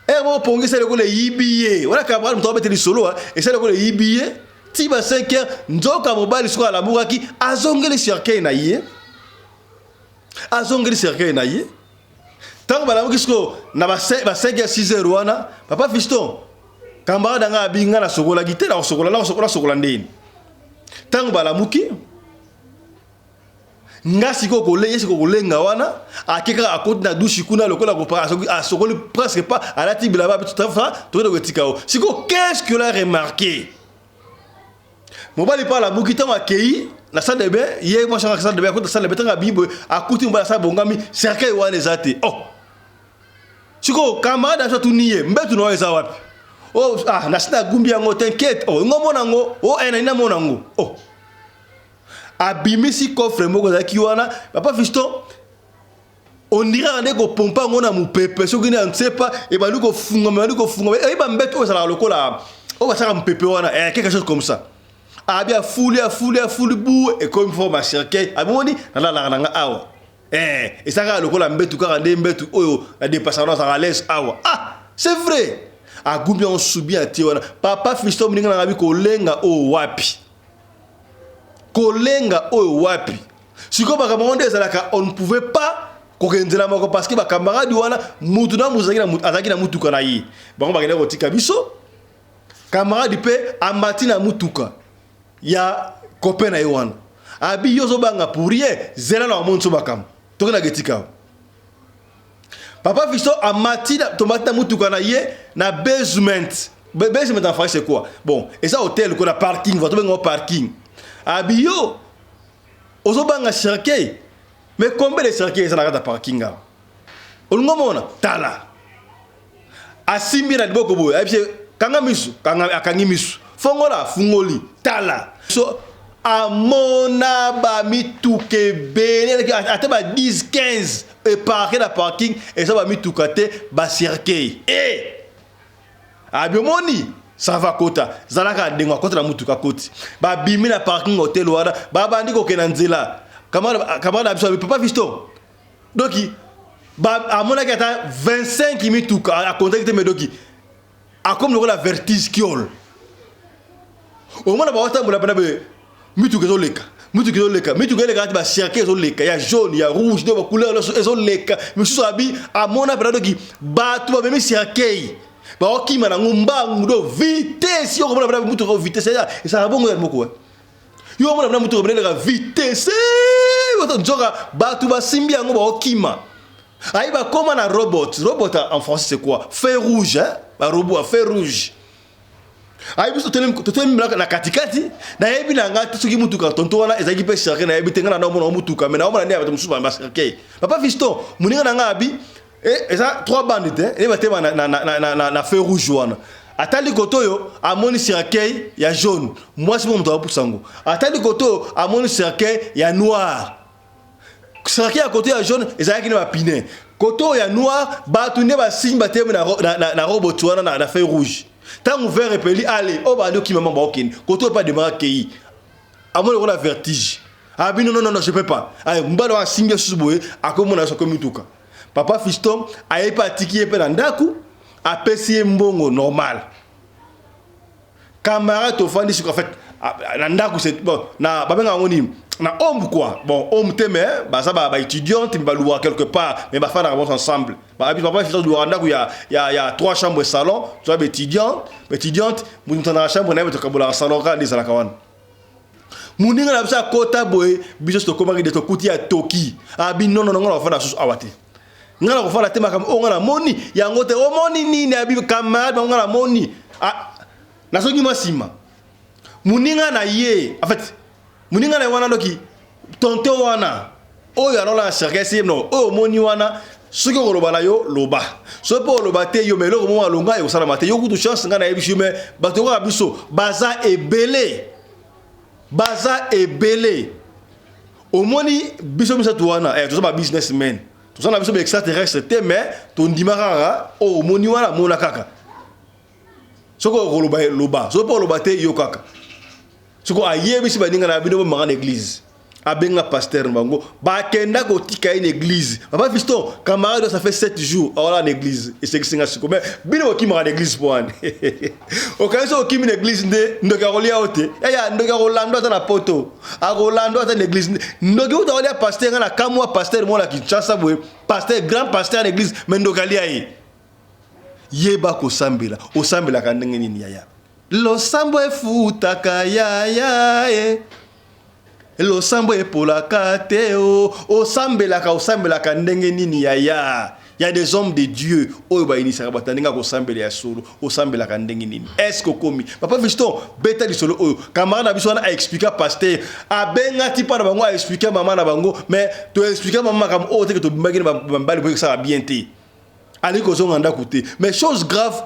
Speaker 1: et bon pongi c'est le ko le yibiye wala camarade mto beteli solo et c'est le ko le yibiye ti ba 5 heures nzoka mobali siko ala muraki azongeli cercueil na ye tant bala mukisiko na ba 5 heures 6 heures wana papa Fiston camarade nga binga na sokola gite na sokola ndeni tant bala muki ngasi ko kolenga wana akeka akoti na douche kuna lokola ko asokoli presque pas alati bilaba tout fa to de tikao siko qu'est-ce que l'a remarqué mobali pa la bukita makei na salle de bain hier moi changa salle de bain ko salle de bain tanga bibo akuti mbala sa bongami cercueil wana ezate oh siko camarade ça tuniye mbetu no eza wapi oh ah na sina gumbi yango t'inquiète oh ngomona ngo oh ina mona ngo oh abimisi coffre moko za kiwana papa Fiston on dirait ande ko pompa ngona mupepe soki ne ne sait pas et ba luko funga et ba mbeto o sala lokola o ba sala mupepe wana quelque chose comme ça abia fouli bou et comme il faut ma cercueil aboni la nga awa et ça ga lokola mbeto ka ande mbeto oyo la dépassement ça à l'aise awa ah c'est vrai a gumbi on subi atiwana papa Fiston mninga na ngabi ko lenga o wapi kolenga oyo wapi siko bakamonde ezalaka on ne pouvait pas kokenzela moko parce que bakamaradi wana mutu na azaki na mutuka na ye bango bakende kotika biso camarade pe amati na mutuka ya copain na ye wana abi yozo banga pour rien zela na monso bakam tokena getika papa Fiston amati na tomati na mutuka na ye na basement Ben c'est maintenant c'est quoi? Bon, et ça hôtel qu'on a parking, votre ben parking. Abio. Ozo banga cercueil. Mais combien de cercueils ça n'a pas de parking là? On ngomona tala. Asimi na boko boy. Abi kanga misu, kanga akangi misu. Fongola fungoli tala. So amona ba mituke bene ate ba 10 15 et parquer la parking et ça ba mitukate ba cercueil. Abiomoni ça va kota zalaka dengwa kota na mutuka koti ba bimi na parking hotel wala ba bandi ko kenanzela kamara abso papa visto doki ba amona kata 25 mituka a contacter me doki a comme le la vertige kiol au moins ba wata mbula bana be mituka zo leka mituka leka ba cercle zo leka ya jaune ya rouge de ba couleur zo leka misusu abi amona bana doki ba tu ba même cercle ba okima na ngumba ngudo vitesse yo komona bana mutu ko vitesse ya ça bongo ya moko yo mona bana mutu ko bana vitesse wato njoka ba tu ba simbi yango ba okima ai ba koma na robot en français c'est quoi feu rouge hein ba robot à feu rouge ai biso totem na katikati na yebi na ngati soki mutu ka tonto wana ezaki pe chercher na yebi tenga na mona mutu ka mais na mona ndia ba musu ba chercher papa fiston muninga na ngabi. Et ça, 3 bandes, et na feu rouge. Atali kotoyo, a moni cercueil, il y a jaune. Moi, c'est mon droit pour sango. Atali kotoyo, a moni cercueil, il y a noir. Cercueil à côté, il y a jaune, et ça y a piné. Koto, il y a noir, batoune, ba signe, ba teme na robot, na feu rouge. Tant ouvert et peli, allez, oh, bah, qui maman, bah, ok. Koto, pas de marqué. À mon on a vertige. Ah, non, je peux pas. Allez, m'balo a signe sous boé, à comment on a son commutuka. Papa fiston a pas tiki pe nandaku a pesi mbongo normal. Camarade to fandi sur en fait nandaku c'est bon na babenga ngoni na homme quoi. Bon homme teme ba ça ba étudiante ba louer quelque part mais ba faire la ensemble. Ba papa fiston do nandaku il y a 3 chambres salon, tu vois étudiante mu dans la chambre na to kabula salon ka des la kawan. Muninga na bisa kota boy biso to komaki de to kuti ya toki. Abi non on va faire la awate. Ngala ko fala tema kam o ngala moni yango te o moni nini abi camarade ngala moni na soki masima muninga na ye en fait muninga na wana doki tonte wana o ya no la chercher no o moni wana soki ko loba na yo loba so po loba te yo melo mo alonga yo sala mate yo kutu chance ngana yebi me bato ko biso baza ebele o moni biso misa tuwana to ba businessman. Tout ça, on a besoin d'extraterrestres, mais ton dimarara, oh, moni wana, mona kaka. Soko roloba loba, soko loba te yo kaka. Soko aye bisi ba ninga na bino mara l'église. Abenga pasteur bango, ba kenda ko tika une église. Papa fiston, camarade ça fait 7 jours à l'église. Et c'est que c'est comme bino ki mara l'église pour an. O quand so ki une église ndoka rolia ote. Ya ndoka rolando ta na poto. A rolando ta l'église. Ndoka uta rolia pasteur na kamwa pasteur mo la Kinshasa boy. Pasteur grand pasteur à l'église mais ndoka lia yi. Yeba ko sambela. O sambela ka ndenge nini yaya. Lo sambo e futa ka yaya. Lo sambo e pola kate o sambelaka ndenge nini yaya. Il y a des hommes de Dieu oyo ba inisa ba ndenge ko sambela ya solo o sambelaka ndenge nini. Est-ce que komi papa fiston beta li solo oyo camarade na biso na expliquer pasteur abenga ti pa na bango a expliquer maman na bango mais to expliquer maman comme o te que to bimbaki na bambali pour que ça va bien te. Ali ko zo nganda koute mais chose grave.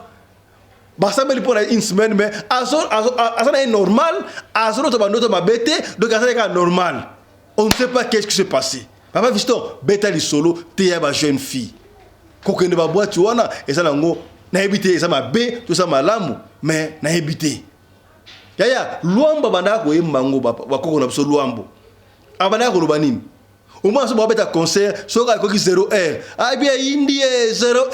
Speaker 1: Basambeli pour une semaine mais azona est normal azona to bando to mabete donc azona est normal on ne sait pas qu'est-ce qui s'est passé papa fiston beta li solo te ya ba jeune fille kokende ba boîte wana ezala ngo na ebité ezama be to sa malamu mais na ebité yaya luambo banda ko yembango bakoko na biso luambo abana ko lobanini au moins so ba beta concert so ka ko ki 0h ah bien indie 0h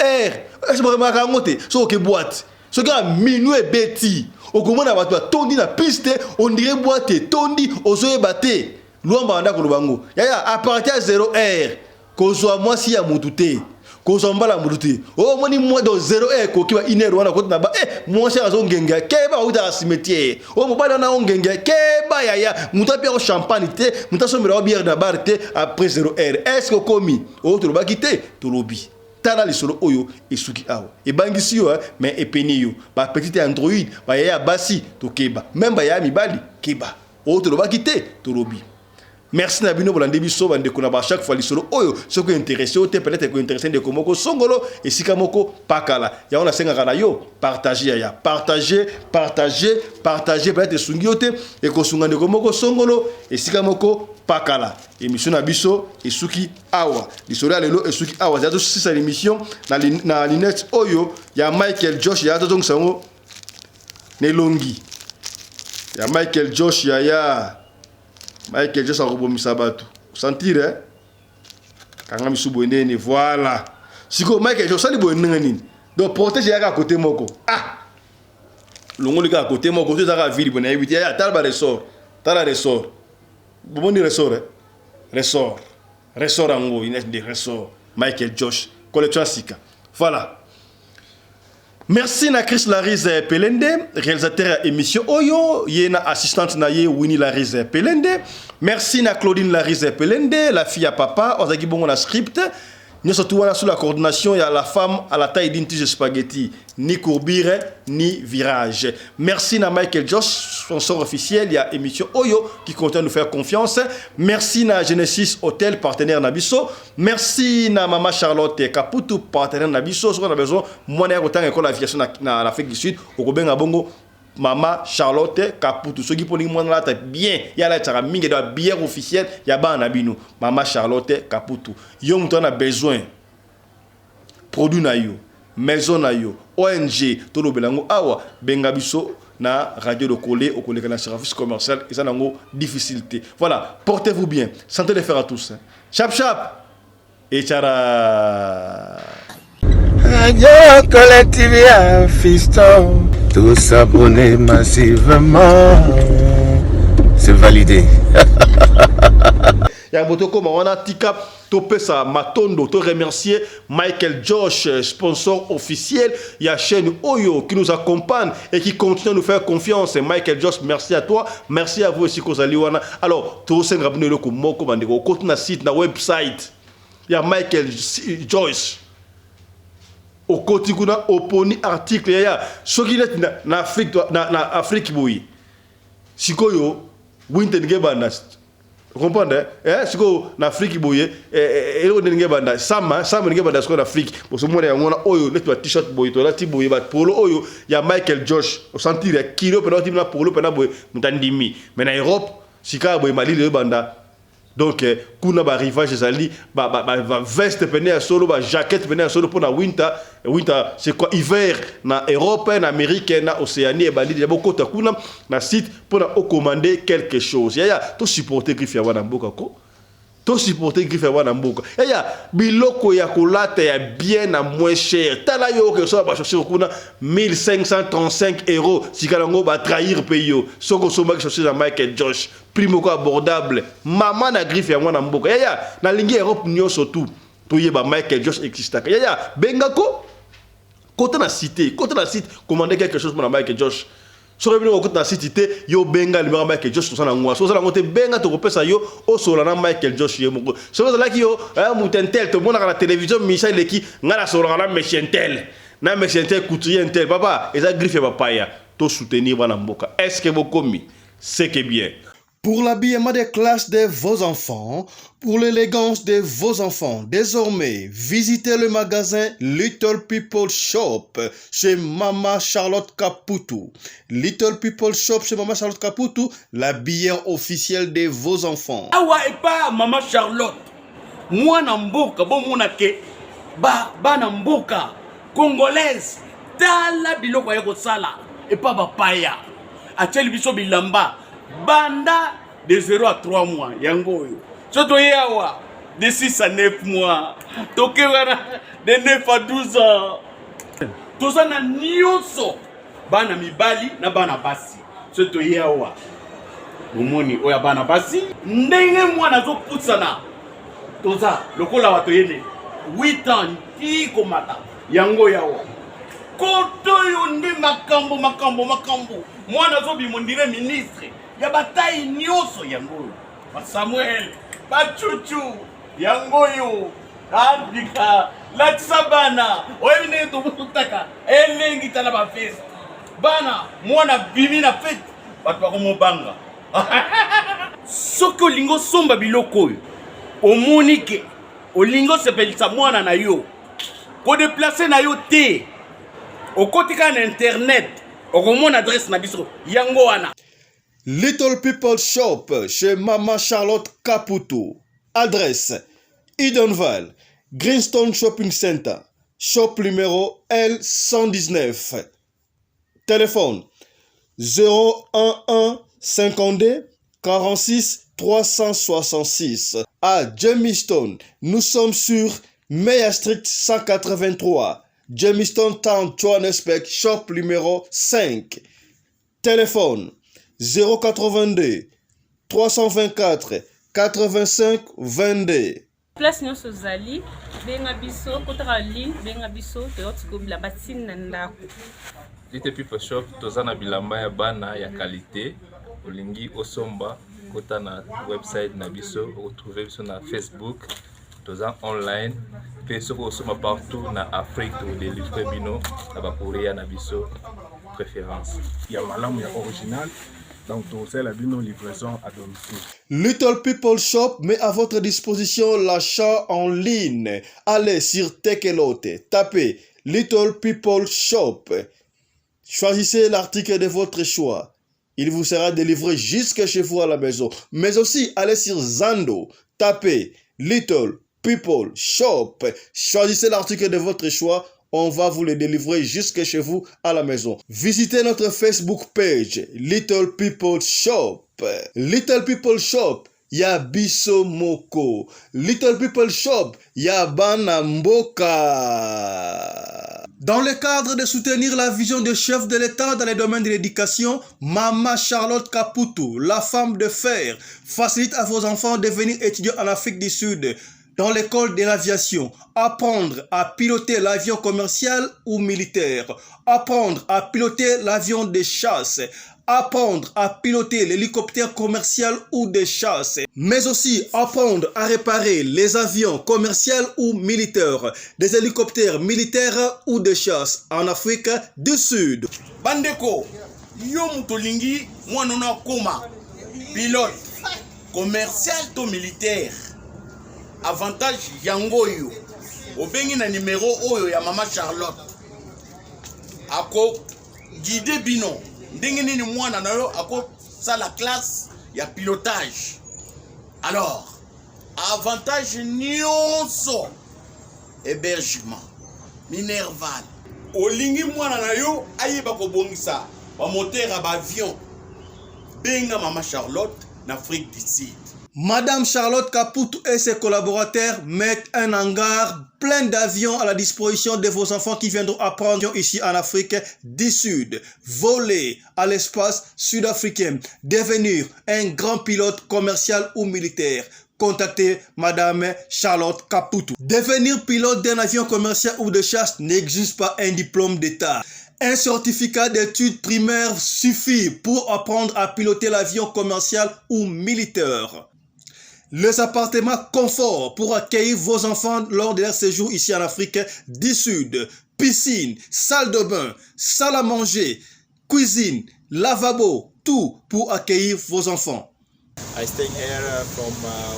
Speaker 1: est-ce que ma ka ngote so ke boîte. Ce gars minuit bêti. Au comment on va tondi na piste, on dirait boîte tondi au soye baté. Luamba anda kolobango. Yaya à partir 0h. Qu'on soit moi si ya mutute. Qu'on soit mbala mutute. Oh moni moi dans 0h ko kiba inero wana ko na ba moi cher azo ngenga keba uta cimetière. Oh mo bala na ngenga keba yaya mutapi au champagne te, mutaso mera bière na bar te après 0h. Est-ce que komi? Oh to ba kité to lobi. tala lisolo oyo esuki awa ebangisi yo mais epeni yo ba petite android ba ya basi tokeba même ba ya mibali keba o to ba kite to lobi. Merci na bino bolande biso bande ko na ba chaque fois lisolo oyo soko intéressé o te peut-être ko intéressé de komoko songolo et sikamoko pakala ya on a senga kana yo partager ya partager peut-être sungi o te et ko sunga de komoko songolo et sikamoko pakala émission na biso esuki awa lisolo lelo esuki awa za to sisa l'émission na linette oyo ya Michael Josh ya to donc sango nelongi ya Michael Josh ya Michael Josh a rebomisa bato. Sentir hein? Kanga misubo ndene voilà. Siko Michael Josh ali bo nini. Donc protéger ya côté moko. Ah. Longo lika côté moko to za ville bona éviter ya talba ressort. Tala ressort. Bon ni ressort hein. Ressort ango, il est des ressorts. Michael Josh collection sika. Voilà. Merci na Chris Larize Pelende, réalisateur émission Oyo, yena assistante na ye Winnie Larize Pelende. Merci na Claudine Larize Pelende, la fille à papa, ozaki bongo na script. Nous sommes tous sous la coordination, il y a la femme à la taille d'une tige spaghetti, ni courbire, ni virage. Merci na Michael Josh, sponsor officiel, il y a émission Oyo qui continue de nous faire confiance. Merci na Genesis Hotel, partenaire Nabiso. Merci na Mama Charlotte Caputo, partenaire Nabiso. Si on a besoin, moi, je suis en aviation en Afrique du Sud, au Robin Abongo. Mama Charlotte Caputo, ceux qui pour les mois là bien, il y a la mingi de bière officielle, il y a ba nabino. Mama Charlotte Caputo. Yo on a besoin produit na yo, maison na yo, ONG, todo belango awa bengabiso na radio de coller au collègue na service commercial et ça nango difficulté. Voilà, portez-vous bien. Santé les faire à tous. Chap chap et tchara.
Speaker 4: Radio Collective Fiston. Tous abonnés massivement. C'est validé.
Speaker 1: Ya botoko mawana tika topesa matondo to remercier Michael Josh, sponsor officiel, il y a chaîne Oyo qui nous accompagne et qui continue à nous faire confiance. Michael Josh, merci à toi, merci à vous aussi Kozaliwana. Alors, to senga bino ko moko bandeko ko na site na website. Il y a Michael Josh. Au côté kuna oponi article ya soki net na Afrique na Afrique boyi sikoyo winter ngebanda comprendre siko na Afrique boyi elo ngebanda sama ngebanda siko na Afrique boso mona ya ngona oyo net wa t-shirt boyi to la ti boyi ba polo oyo ya Michael Josh au sentir kilo pena timna polo pena boyi mutandimi mais na Europe sika boyi mali le banda. Donc, kuna ba rivage ezali ba veste pene ya solo ba jaquette pene ya solo pour na winter c'est quoi hiver na Europe na Amérique na Océanie et bali ya boko ta kuna na site pour na commander quelque chose ya to supporter griffe ya wana mboka ko to supporter griffe ya wana mboka ya biloko ya kolata ya bien na moins cher tala yo que so ba chaussure kuna 1535 € sikalango ba trahir payo soko somba chaussure za Michael Josh primo ko abordable mama na griffe ya mwana mboka ya na lingi Europe nyonso tout to yeba Michael Josh existaka ya bengako côté na site commander quelque chose pour Michael Josh so rebino côté na site yo benga le Michael Josh to sana ngwa so sana ngote benga to kopesa yo o sola na Michael Josh ye moko so za laki yo mutentel to mona na télévision Michel leki ngala sola na Mechentel na Mechentel couturier tel papa eza griffe ya papaya to soutenir bana mboka est-ce que vous commis c'est que bien.
Speaker 16: Pour l'habillement des classes de vos enfants, pour l'élégance de vos enfants, désormais, visitez le magasin Little People Shop chez Mama Charlotte Caputo. Little People Shop chez Mama Charlotte Caputo, l'habillement officiel de vos enfants.
Speaker 17: Awa et pas Mama Charlotte. Moi namboka, bon monake, ba namboka, congolaise, tala biloko yako sala, et pas papaya. Acheli biso bilamba. Banda de 0 à 3 mois, yango yo. Soto yawa de 6 à 9 mois. Tokewara de 9 à 12 ans. Toza na nyonso. Bana mibali na bana basi. Soto yawa. Umoni oya bana basi. Ndenge mwana zo putsana. Toza lokola wato yene 8 ans ti komata. Yango yawa. Koto yo ndi makambo. Mwana zo bimondire ministre. Ya bataille nyoso yango ba Samuel ba Chuchu yango yo andika latisa bana oyebi ndenge tobutaka elengi tala bafeste bana mwana bimi na fete bato bakomobanga soki olingi osomba biloko oyo omoni ke olingi osepelisa mwana na yo kodeplace na yo te okotika na internet okomona adresse na biso yango wana.
Speaker 16: Little People Shop chez Mama Charlotte Caputo. Adresse Edenval, Greenstone Shopping Center, shop numéro L119. Téléphone 011 52 46 366. À Jamestown, nous sommes sur Meyer Street 183. Jamestown Town, Johannesburg, shop numéro 5. Téléphone 082 324 85 22.
Speaker 18: Place nyonso zali benga biso kotaka ligne benga biso toyoti kobila batine na ndako.
Speaker 19: Little People Shop tozana bilamba ya bana ya qualité olingi osomba kota na website na biso retrouver biso na Facebook toza online pe soko osomba partout na Afrique to délivrer bino na ba Korea na biso préférence
Speaker 20: ya malamu ya original. Donc, c'est la livraison à domicile.
Speaker 16: Little People Shop met à votre disposition l'achat en ligne. Allez sur Tekelote, tapez Little People Shop. Choisissez l'article de votre choix. Il vous sera délivré jusque chez vous à la maison. Mais aussi, allez sur Zando, tapez Little People Shop. Choisissez l'article de votre choix. On va vous le délivrer jusque chez vous à la maison. Visitez notre Facebook page, Little People Shop. Little People Shop, ya biso moko. Little People Shop, ya bana mboka. Dans le cadre de soutenir la vision du chef de l'État dans les domaines de l'éducation, Mama Charlotte Caputo, la femme de fer, facilite à vos enfants de venir étudier en Afrique du Sud. Dans l'école de l'aviation, apprendre à piloter l'avion commercial ou militaire, apprendre à piloter l'avion de chasse, apprendre à piloter l'hélicoptère commercial ou de chasse, mais aussi apprendre à réparer les avions commerciaux ou militaires, des hélicoptères militaires ou de chasse en Afrique du Sud.
Speaker 17: Bandeko, yo mutolingi mwanona koma pilote commercial to militaire. Avantage yango yo obengi na numéro oyo ya Mama Charlotte ako guide bino ndenge nini mwana na yo ako sala classe ya pilotage. Alors avantage nyonso hébergement minerval olingi mwana na yo ayeba kobongisa ba moteur ya ba avion benga Mama Charlotte na Afrique du Sud.
Speaker 16: Madame Charlotte Caputo et ses collaborateurs mettent un hangar plein d'avions à la disposition de vos enfants qui viendront apprendre ici en Afrique du Sud. Voler à l'espace sud-africain, devenir un grand pilote commercial ou militaire. Contactez Madame Charlotte Caputo. Devenir pilote d'un avion commercial ou de chasse n'exige pas un diplôme d'État. Un certificat d'études primaires suffit pour apprendre à piloter l'avion commercial ou militaire. Les appartements confort pour accueillir vos enfants lors de leur séjour ici en Afrique du Sud. Piscine, salle de bain, salle à manger, cuisine, lavabo, tout pour accueillir vos enfants.
Speaker 21: I stayed here from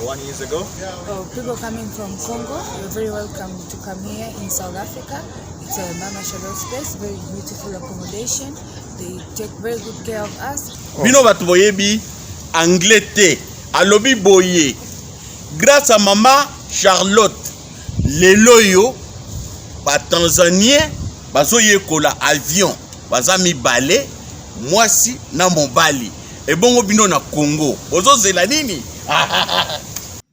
Speaker 21: 1 year ago.
Speaker 22: Oh, people coming from Congo, you're very welcome to come here in South Africa. It's a Mama Charlotte space, very beautiful accommodation. They take very good care of us.
Speaker 17: Bino batu boyebi anglais te, alobi boye. Grâce à Mama Charlotte, lelo yo ba Tanzanien bazo yekola avion, baza mibale, mwasi na mobali. Et bon bino na Congo. Ozo zela nini?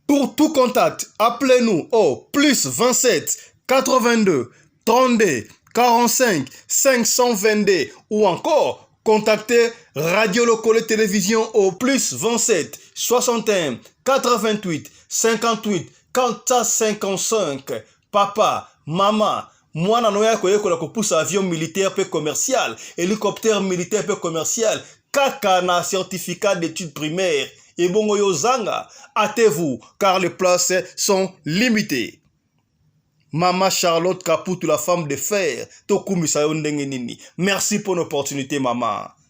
Speaker 16: Pour tout contact, appelez-nous au plus 27 82 32 45 522 ou encore contactez Radio Locale Télévision au plus 27 61 88 58 455. Papa, maman, mwana noya koyekola kopusa avion militaire pe commercial, hélicoptère militaire pe commercial, kaka na certificat d'études primaires. Et bongo yo zanga, hâtez-vous car les places sont limitées.
Speaker 1: Maman Charlotte Kaputu, la femme de fer. Tokumisa yo ndenge nini. Merci pour l'opportunité, maman.